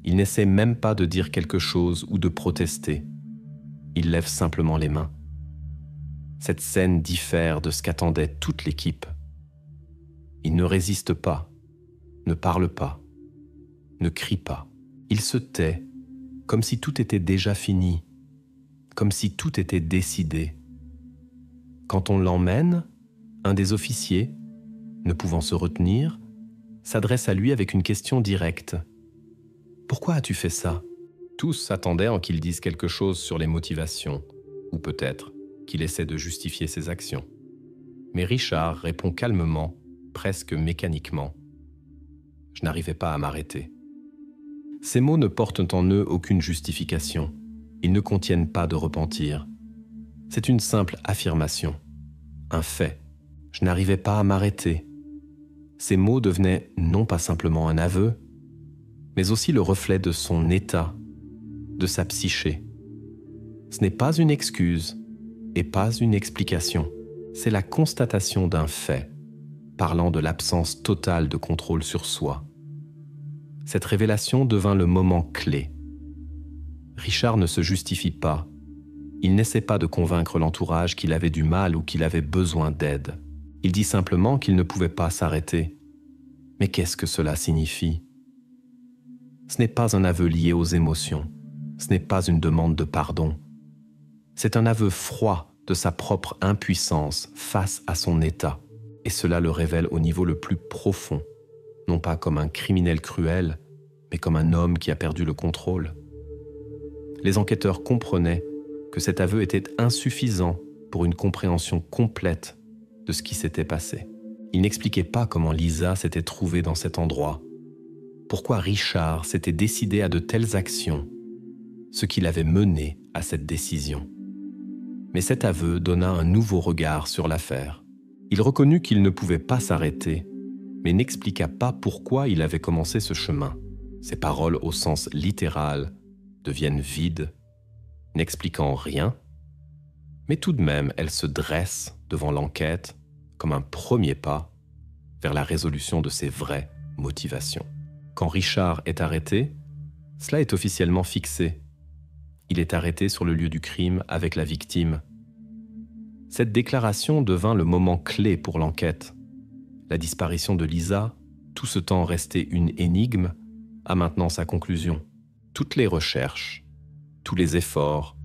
[SPEAKER 1] Il n'essaie même pas de dire quelque chose ou de protester. Il lève simplement les mains. Cette scène diffère de ce qu'attendait toute l'équipe. Il ne résiste pas, ne parle pas, ne crie pas. Il se tait, comme si tout était déjà fini, comme si tout était décidé, Quand on l'emmène, un des officiers, ne pouvant se retenir, s'adresse à lui avec une question directe. « Pourquoi as-tu fait ça ?» Tous s'attendaient en qu'il dise quelque chose sur les motivations, ou peut-être qu'il essaie de justifier ses actions. Mais Richard répond calmement, presque mécaniquement. « Je n'arrivais pas à m'arrêter. » Ces mots ne portent en eux aucune justification. Ils ne contiennent pas de repentir. C'est une simple affirmation, un fait. Je n'arrivais pas à m'arrêter. Ces mots devenaient non pas simplement un aveu, mais aussi le reflet de son état, de sa psyché. Ce n'est pas une excuse et pas une explication. C'est la constatation d'un fait, parlant de l'absence totale de contrôle sur soi. Cette révélation devint le moment clé. Richard ne se justifie pas. Il n'essaie pas de convaincre l'entourage qu'il avait du mal ou qu'il avait besoin d'aide. Il dit simplement qu'il ne pouvait pas s'arrêter. Mais qu'est-ce que cela signifie ? Ce n'est pas un aveu lié aux émotions. Ce n'est pas une demande de pardon. C'est un aveu froid de sa propre impuissance face à son état. Et cela le révèle au niveau le plus profond, non pas comme un criminel cruel, mais comme un homme qui a perdu le contrôle. Les enquêteurs comprenaient que cet aveu était insuffisant pour une compréhension complète de ce qui s'était passé. Ils n'expliquaient pas comment Lisa s'était trouvée dans cet endroit, pourquoi Richard s'était décidé à de telles actions, ce qui l'avait mené à cette décision. Mais cet aveu donna un nouveau regard sur l'affaire. Il reconnut qu'il ne pouvait pas s'arrêter, mais n'expliqua pas pourquoi il avait commencé ce chemin. Ses paroles au sens littéral deviennent vides, n'expliquant rien, mais tout de même elles se dressent devant l'enquête comme un premier pas vers la résolution de ses vraies motivations. Quand Richard est arrêté, cela est officiellement fixé. Il est arrêté sur le lieu du crime avec la victime. Cette déclaration devint le moment clé pour l'enquête. La disparition de Lisa, tout ce temps resté une énigme, a maintenant sa conclusion. Toutes les recherches, tous les efforts,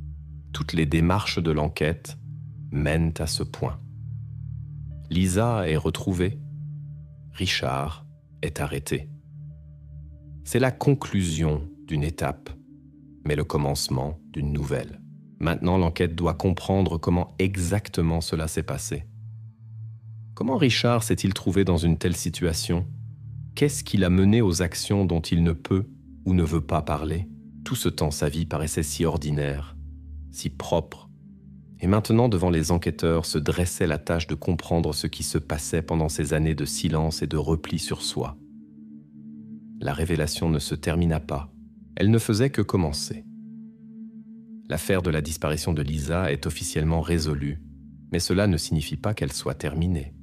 [SPEAKER 1] toutes les démarches de l'enquête mènent à ce point. Lisa est retrouvée, Richard est arrêté. C'est la conclusion d'une étape, mais le commencement d'une nouvelle. Maintenant, l'enquête doit comprendre comment exactement cela s'est passé. Comment Richard s'est-il trouvé dans une telle situation ? Qu'est-ce qui l'a mené aux actions dont il ne peut ou ne veut pas parler ? Tout ce temps, sa vie paraissait si ordinaire, si propre. Et maintenant, devant les enquêteurs, se dressait la tâche de comprendre ce qui se passait pendant ces années de silence et de repli sur soi. La révélation ne se termina pas. Elle ne faisait que commencer. L'affaire de la disparition de Lisa est officiellement résolue, mais cela ne signifie pas qu'elle soit terminée.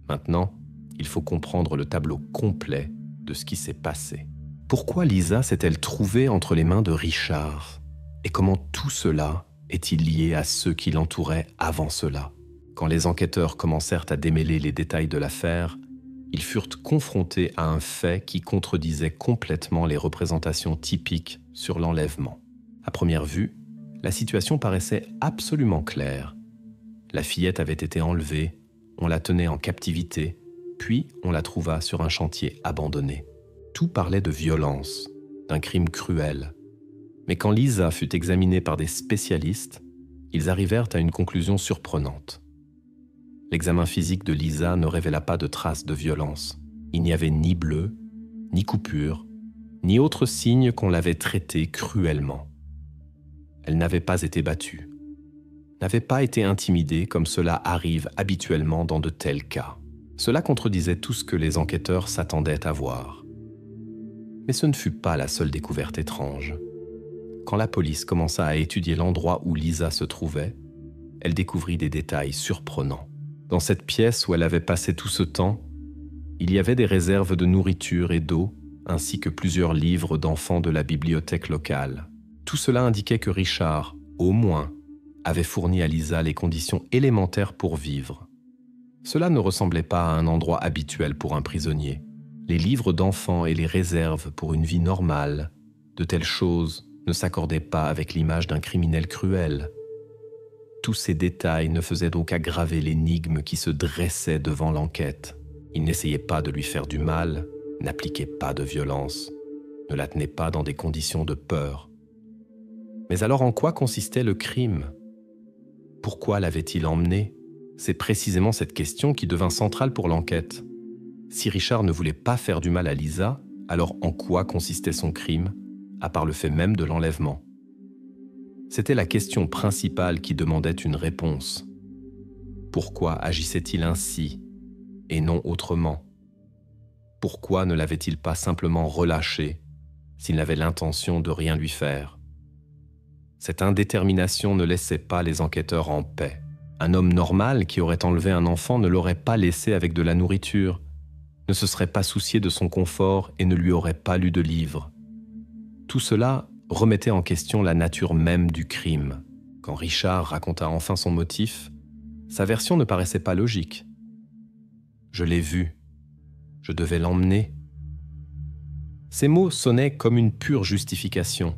[SPEAKER 1] Maintenant, il faut comprendre le tableau complet de ce qui s'est passé. Pourquoi Lisa s'est-elle trouvée entre les mains de Richard ? Et comment tout cela est-il lié à ceux qui l'entouraient avant cela ? Quand les enquêteurs commencèrent à démêler les détails de l'affaire, ils furent confrontés à un fait qui contredisait complètement les représentations typiques sur l'enlèvement. À première vue, la situation paraissait absolument claire. La fillette avait été enlevée, on la tenait en captivité, puis on la trouva sur un chantier abandonné. Tout parlait de violence, d'un crime cruel. Mais quand Lisa fut examinée par des spécialistes, ils arrivèrent à une conclusion surprenante. L'examen physique de Lisa ne révéla pas de traces de violence. Il n'y avait ni bleu, ni coupure, ni autre signe qu'on l'avait traitée cruellement. Elle n'avait pas été battue, n'avait pas été intimidée comme cela arrive habituellement dans de tels cas. Cela contredisait tout ce que les enquêteurs s'attendaient à voir. Mais ce ne fut pas la seule découverte étrange. Quand la police commença à étudier l'endroit où Lisa se trouvait, elle découvrit des détails surprenants. Dans cette pièce où elle avait passé tout ce temps, il y avait des réserves de nourriture et d'eau, ainsi que plusieurs livres d'enfants de la bibliothèque locale. Tout cela indiquait que Richard, au moins, avait fourni à Lisa les conditions élémentaires pour vivre. Cela ne ressemblait pas à un endroit habituel pour un prisonnier. Les livres d'enfants et les réserves pour une vie normale, de telles choses ne s'accordaient pas avec l'image d'un criminel cruel. Tous ces détails ne faisaient donc qu'aggraver l'énigme qui se dressait devant l'enquête. Il n'essayait pas de lui faire du mal, n'appliquait pas de violence, ne la tenait pas dans des conditions de peur. Mais alors en quoi consistait le crime ? Pourquoi l'avait-il emmené ? C'est précisément cette question qui devint centrale pour l'enquête. Si Richard ne voulait pas faire du mal à Lisa, alors en quoi consistait son crime, à part le fait même de l'enlèvement ? C'était la question principale qui demandait une réponse. Pourquoi agissait-il ainsi et non autrement ? Pourquoi ne l'avait-il pas simplement relâché s'il n'avait l'intention de rien lui faire ? Cette indétermination ne laissait pas les enquêteurs en paix. Un homme normal qui aurait enlevé un enfant ne l'aurait pas laissé avec de la nourriture, ne se serait pas soucié de son confort et ne lui aurait pas lu de livres. Tout cela remettait en question la nature même du crime. Quand Richard raconta enfin son motif, sa version ne paraissait pas logique. « Je l'ai vu. Je devais l'emmener. » Ces mots sonnaient comme une pure justification,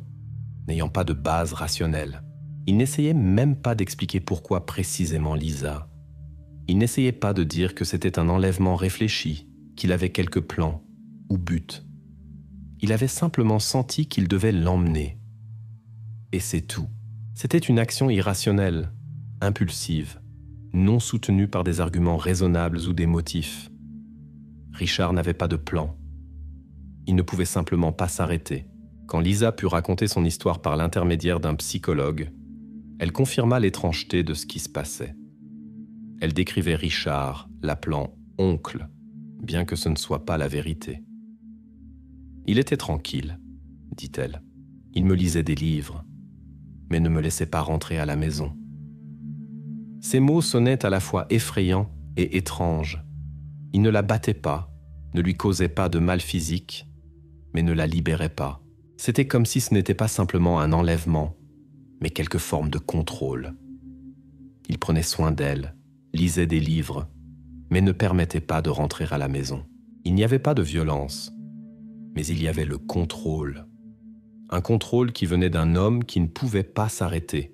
[SPEAKER 1] n'ayant pas de base rationnelle. Il n'essayait même pas d'expliquer pourquoi précisément Lisa. Il n'essayait pas de dire que c'était un enlèvement réfléchi, qu'il avait quelques plans ou buts. Il avait simplement senti qu'il devait l'emmener. Et c'est tout. C'était une action irrationnelle, impulsive, non soutenue par des arguments raisonnables ou des motifs. Richard n'avait pas de plan. Il ne pouvait simplement pas s'arrêter. Quand Lisa put raconter son histoire par l'intermédiaire d'un psychologue, elle confirma l'étrangeté de ce qui se passait. Elle décrivait Richard, l'appelant « oncle », bien que ce ne soit pas la vérité. « Il était tranquille », dit-elle. « Il me lisait des livres, mais ne me laissait pas rentrer à la maison. » Ces mots sonnaient à la fois effrayants et étranges. Il ne la battait pas, ne lui causait pas de mal physique, mais ne la libérait pas. C'était comme si ce n'était pas simplement un enlèvement, mais quelque forme de contrôle. Il prenait soin d'elle, lisait des livres, mais ne permettait pas de rentrer à la maison. Il n'y avait pas de violence, mais il y avait le contrôle. Un contrôle qui venait d'un homme qui ne pouvait pas s'arrêter.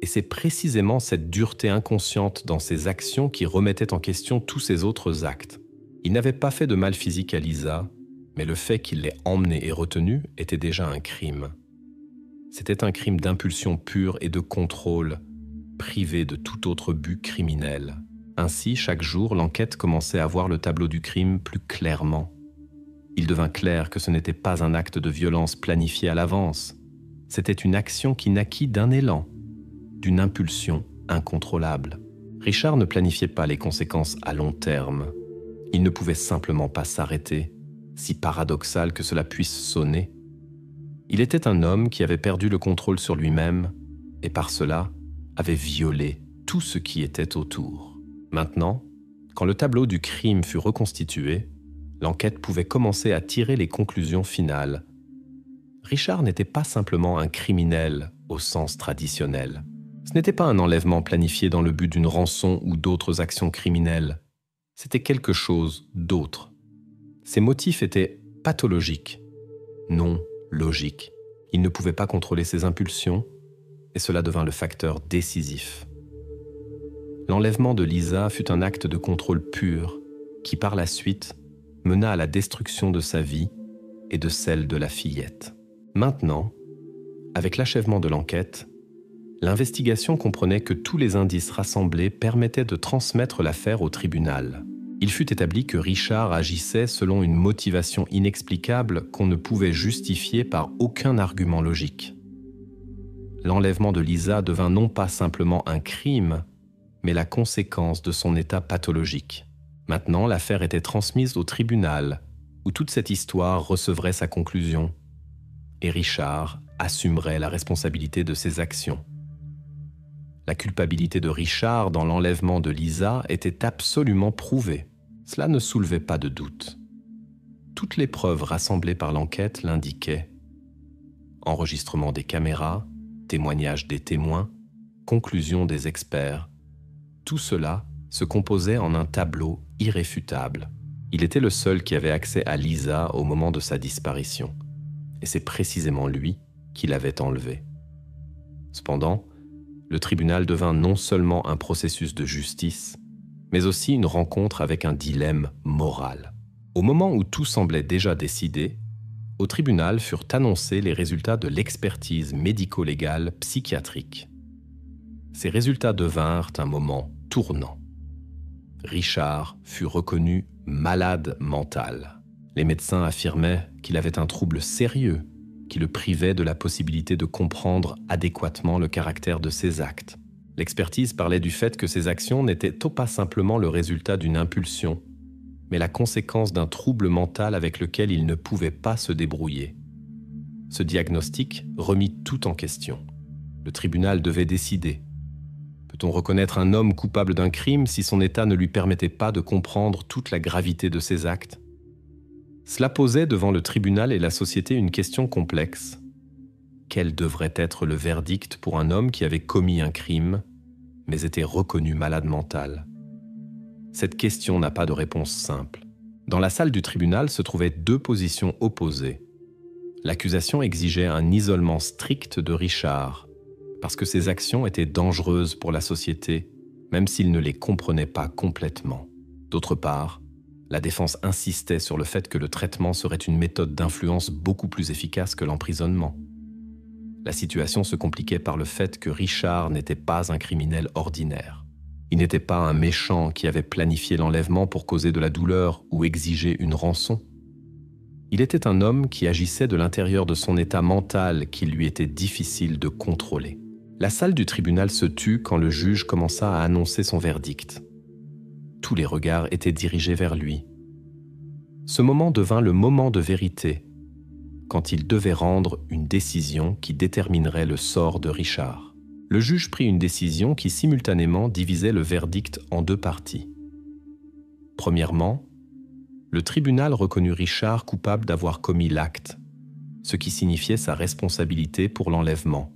[SPEAKER 1] Et c'est précisément cette dureté inconsciente dans ses actions qui remettait en question tous ses autres actes. Il n'avait pas fait de mal physique à Lisa, mais le fait qu'il l'ait emmenée et retenue était déjà un crime. C'était un crime d'impulsion pure et de contrôle, privé de tout autre but criminel. Ainsi, chaque jour, l'enquête commençait à voir le tableau du crime plus clairement. Il devint clair que ce n'était pas un acte de violence planifié à l'avance. C'était une action qui naquit d'un élan, d'une impulsion incontrôlable. Richard ne planifiait pas les conséquences à long terme. Il ne pouvait simplement pas s'arrêter, si paradoxal que cela puisse sonner. Il était un homme qui avait perdu le contrôle sur lui-même et par cela avait violé tout ce qui était autour. Maintenant, quand le tableau du crime fut reconstitué, l'enquête pouvait commencer à tirer les conclusions finales. Richard n'était pas simplement un criminel au sens traditionnel. Ce n'était pas un enlèvement planifié dans le but d'une rançon ou d'autres actions criminelles. C'était quelque chose d'autre. Ses motifs étaient pathologiques, non logiques. Il ne pouvait pas contrôler ses impulsions, et cela devint le facteur décisif. L'enlèvement de Lisa fut un acte de contrôle pur qui, par la suite, mena à la destruction de sa vie et de celle de la fillette. Maintenant, avec l'achèvement de l'enquête, l'investigation comprenait que tous les indices rassemblés permettaient de transmettre l'affaire au tribunal. Il fut établi que Richard agissait selon une motivation inexplicable qu'on ne pouvait justifier par aucun argument logique. L'enlèvement de Lisa devint non pas simplement un crime, mais la conséquence de son état pathologique. Maintenant, l'affaire était transmise au tribunal, où toute cette histoire recevrait sa conclusion, et Richard assumerait la responsabilité de ses actions. La culpabilité de Richard dans l'enlèvement de Lisa était absolument prouvée. Cela ne soulevait pas de doute. Toutes les preuves rassemblées par l'enquête l'indiquaient. Enregistrement des caméras, témoignages des témoins, conclusions des experts. Tout cela se composait en un tableau irréfutable. Il était le seul qui avait accès à Lisa au moment de sa disparition. Et c'est précisément lui qui l'avait enlevée. Cependant, le tribunal devint non seulement un processus de justice, mais aussi une rencontre avec un dilemme moral. Au moment où tout semblait déjà décidé, au tribunal furent annoncés les résultats de l'expertise médico-légale psychiatrique. Ces résultats devinrent un moment tournant. Richard fut reconnu malade mental. Les médecins affirmaient qu'il avait un trouble sérieux qui le privait de la possibilité de comprendre adéquatement le caractère de ses actes. L'expertise parlait du fait que ses actions n'étaient pas simplement le résultat d'une impulsion, mais la conséquence d'un trouble mental avec lequel il ne pouvait pas se débrouiller. Ce diagnostic remit tout en question. Le tribunal devait décider. Peut-on reconnaître un homme coupable d'un crime si son état ne lui permettait pas de comprendre toute la gravité de ses actes ? Cela posait devant le tribunal et la société une question complexe. Quel devrait être le verdict pour un homme qui avait commis un crime, mais était reconnu malade mental ? Cette question n'a pas de réponse simple. Dans la salle du tribunal se trouvaient deux positions opposées. L'accusation exigeait un isolement strict de Richard, parce que ses actions étaient dangereuses pour la société, même s'il ne les comprenait pas complètement. D'autre part, la défense insistait sur le fait que le traitement serait une méthode d'influence beaucoup plus efficace que l'emprisonnement. La situation se compliquait par le fait que Richard n'était pas un criminel ordinaire. Il n'était pas un méchant qui avait planifié l'enlèvement pour causer de la douleur ou exiger une rançon. Il était un homme qui agissait de l'intérieur de son état mental qu'il lui était difficile de contrôler. La salle du tribunal se tut quand le juge commença à annoncer son verdict. Tous les regards étaient dirigés vers lui. Ce moment devint le moment de vérité, quand il devait rendre une décision qui déterminerait le sort de Richard. Le juge prit une décision qui simultanément divisait le verdict en deux parties. Premièrement, le tribunal reconnut Richard coupable d'avoir commis l'acte, ce qui signifiait sa responsabilité pour l'enlèvement.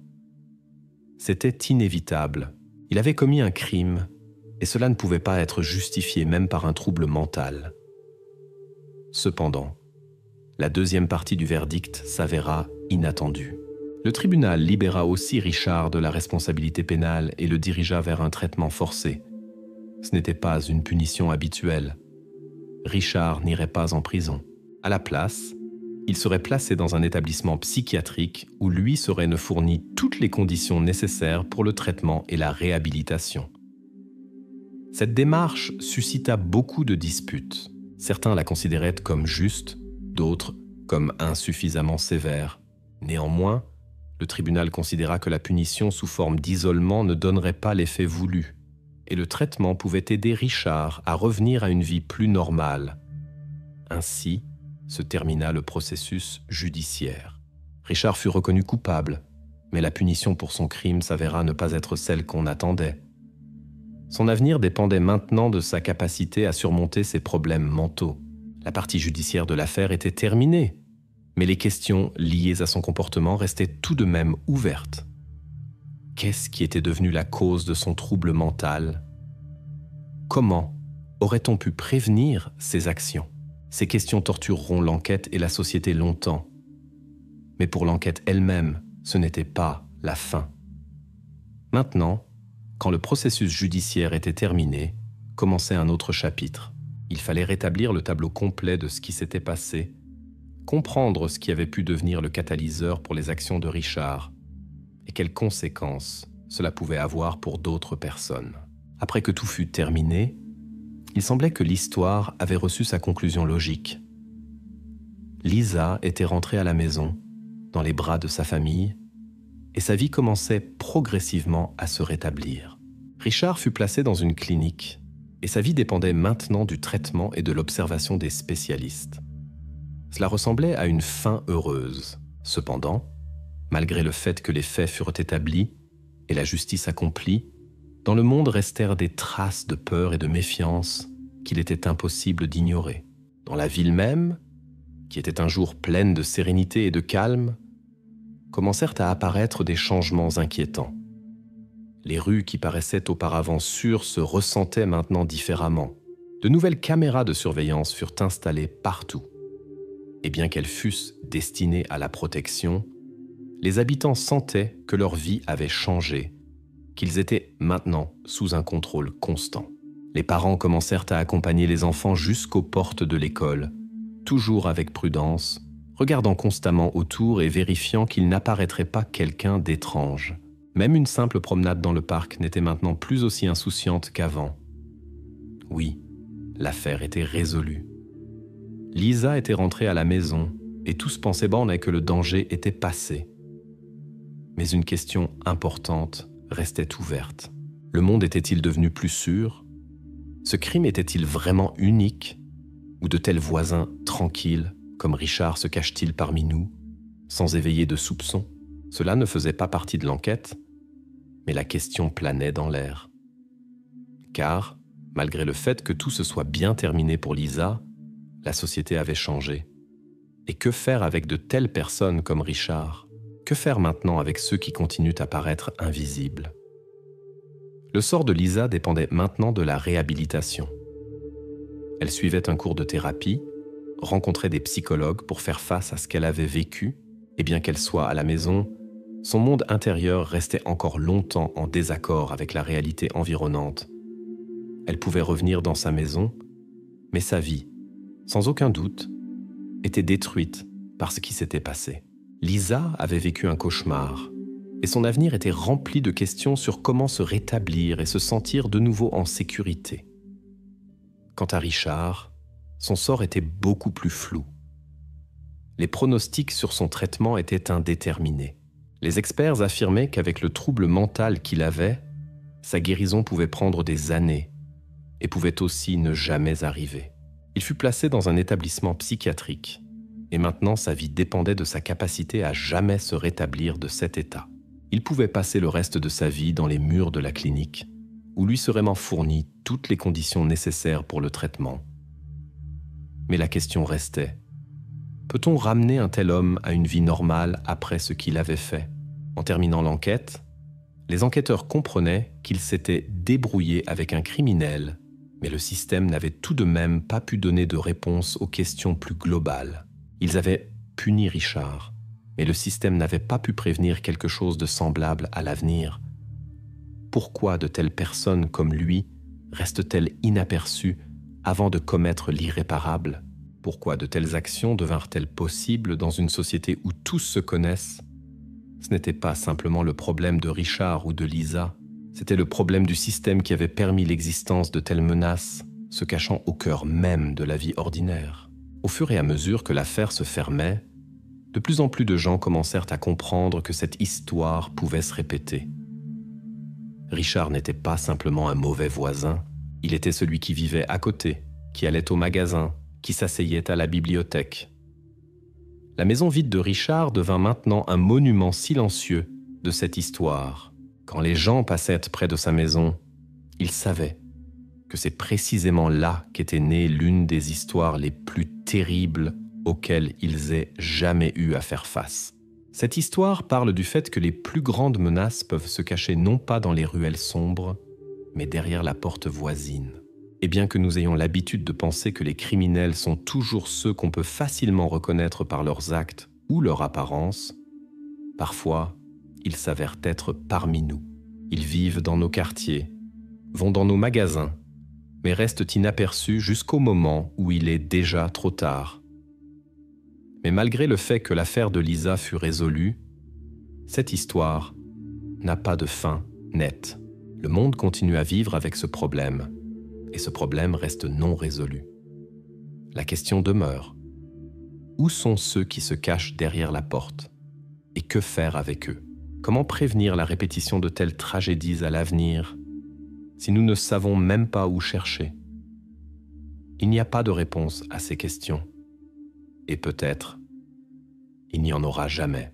[SPEAKER 1] C'était inévitable. Il avait commis un crime, et cela ne pouvait pas être justifié même par un trouble mental. Cependant, la deuxième partie du verdict s'avéra inattendue. Le tribunal libéra aussi Richard de la responsabilité pénale et le dirigea vers un traitement forcé. Ce n'était pas une punition habituelle. Richard n'irait pas en prison. À la place, il serait placé dans un établissement psychiatrique où lui serait fourni toutes les conditions nécessaires pour le traitement et la réhabilitation. Cette démarche suscita beaucoup de disputes. Certains la considéraient comme juste, d'autres comme insuffisamment sévère. Néanmoins, le tribunal considéra que la punition sous forme d'isolement ne donnerait pas l'effet voulu, et le traitement pouvait aider Richard à revenir à une vie plus normale. Ainsi se termina le processus judiciaire. Richard fut reconnu coupable, mais la punition pour son crime s'avéra ne pas être celle qu'on attendait. Son avenir dépendait maintenant de sa capacité à surmonter ses problèmes mentaux. La partie judiciaire de l'affaire était terminée, mais les questions liées à son comportement restaient tout de même ouvertes. Qu'est-ce qui était devenu la cause de son trouble mental ? Comment aurait-on pu prévenir ses actions ? Ces questions tortureront l'enquête et la société longtemps. Mais pour l'enquête elle-même, ce n'était pas la fin. Maintenant, quand le processus judiciaire était terminé, commençait un autre chapitre. Il fallait rétablir le tableau complet de ce qui s'était passé, comprendre ce qui avait pu devenir le catalyseur pour les actions de Richard et quelles conséquences cela pouvait avoir pour d'autres personnes. Après que tout fut terminé, il semblait que l'histoire avait reçu sa conclusion logique. Lisa était rentrée à la maison, dans les bras de sa famille, et sa vie commençait progressivement à se rétablir. Richard fut placé dans une clinique, et sa vie dépendait maintenant du traitement et de l'observation des spécialistes. Cela ressemblait à une fin heureuse. Cependant, malgré le fait que les faits furent établis et la justice accomplie, dans le monde restèrent des traces de peur et de méfiance qu'il était impossible d'ignorer. Dans la ville même, qui était un jour pleine de sérénité et de calme, commencèrent à apparaître des changements inquiétants. Les rues qui paraissaient auparavant sûres se ressentaient maintenant différemment. De nouvelles caméras de surveillance furent installées partout. Et bien qu'elles fussent destinées à la protection, les habitants sentaient que leur vie avait changé qu'ils étaient maintenant sous un contrôle constant. Les parents commencèrent à accompagner les enfants jusqu'aux portes de l'école, toujours avec prudence, regardant constamment autour et vérifiant qu'il n'apparaîtrait pas quelqu'un d'étrange. Même une simple promenade dans le parc n'était maintenant plus aussi insouciante qu'avant. Oui, l'affaire était résolue. Lisa était rentrée à la maison et tous pensaient borné que le danger était passé. Mais une question importante restait ouverte. Le monde était-il devenu plus sûr? Ce crime était-il vraiment unique? Ou de tels voisins tranquilles, comme Richard, se cachent-ils parmi nous, sans éveiller de soupçons? Cela ne faisait pas partie de l'enquête, mais la question planait dans l'air. Car, malgré le fait que tout se soit bien terminé pour Lisa, la société avait changé. Et que faire avec de telles personnes comme Richard? Que faire maintenant avec ceux qui continuent à paraître invisibles? Le sort de Lisa dépendait maintenant de la réhabilitation. Elle suivait un cours de thérapie, rencontrait des psychologues pour faire face à ce qu'elle avait vécu, et bien qu'elle soit à la maison, son monde intérieur restait encore longtemps en désaccord avec la réalité environnante. Elle pouvait revenir dans sa maison, mais sa vie, sans aucun doute, était détruite par ce qui s'était passé. Lisa avait vécu un cauchemar, et son avenir était rempli de questions sur comment se rétablir et se sentir de nouveau en sécurité. Quant à Richard, son sort était beaucoup plus flou. Les pronostics sur son traitement étaient indéterminés. Les experts affirmaient qu'avec le trouble mental qu'il avait, sa guérison pouvait prendre des années et pouvait aussi ne jamais arriver. Il fut placé dans un établissement psychiatrique et maintenant sa vie dépendait de sa capacité à jamais se rétablir de cet état. Il pouvait passer le reste de sa vie dans les murs de la clinique où lui seraient fournies toutes les conditions nécessaires pour le traitement. Mais la question restait, peut-on ramener un tel homme à une vie normale après ce qu'il avait fait? En terminant l'enquête, les enquêteurs comprenaient qu'il s'était débrouillé avec un criminel, mais le système n'avait tout de même pas pu donner de réponse aux questions plus globales. Ils avaient puni Richard, mais le système n'avait pas pu prévenir quelque chose de semblable à l'avenir. Pourquoi de telles personnes comme lui restent-elles inaperçues avant de commettre l'irréparable? Pourquoi de telles actions devinrent-elles possibles dans une société où tous se connaissent? Ce n'était pas simplement le problème de Richard ou de Lisa, c'était le problème du système qui avait permis l'existence de telles menaces, se cachant au cœur même de la vie ordinaire. Au fur et à mesure que l'affaire se fermait, de plus en plus de gens commencèrent à comprendre que cette histoire pouvait se répéter. Richard n'était pas simplement un mauvais voisin, il était celui qui vivait à côté, qui allait au magasin, qui s'asseyait à la bibliothèque. La maison vide de Richard devint maintenant un monument silencieux de cette histoire. Quand les gens passaient près de sa maison, ils savaient que c'est précisément là qu'était née l'une des histoires les plus terribles auxquelles ils aient jamais eu à faire face. Cette histoire parle du fait que les plus grandes menaces peuvent se cacher non pas dans les ruelles sombres, mais derrière la porte voisine. Et bien que nous ayons l'habitude de penser que les criminels sont toujours ceux qu'on peut facilement reconnaître par leurs actes ou leur apparence, parfois, ils s'avèrent être parmi nous. Ils vivent dans nos quartiers, vont dans nos magasins, mais restent inaperçus jusqu'au moment où il est déjà trop tard. Mais malgré le fait que l'affaire de Lisa fut résolue, cette histoire n'a pas de fin nette. Le monde continue à vivre avec ce problème, et ce problème reste non résolu. La question demeure. Où sont ceux qui se cachent derrière la porte? Et que faire avec eux? Comment prévenir la répétition de telles tragédies à l'avenir si nous ne savons même pas où chercher? Il n'y a pas de réponse à ces questions. Et peut-être, il n'y en aura jamais.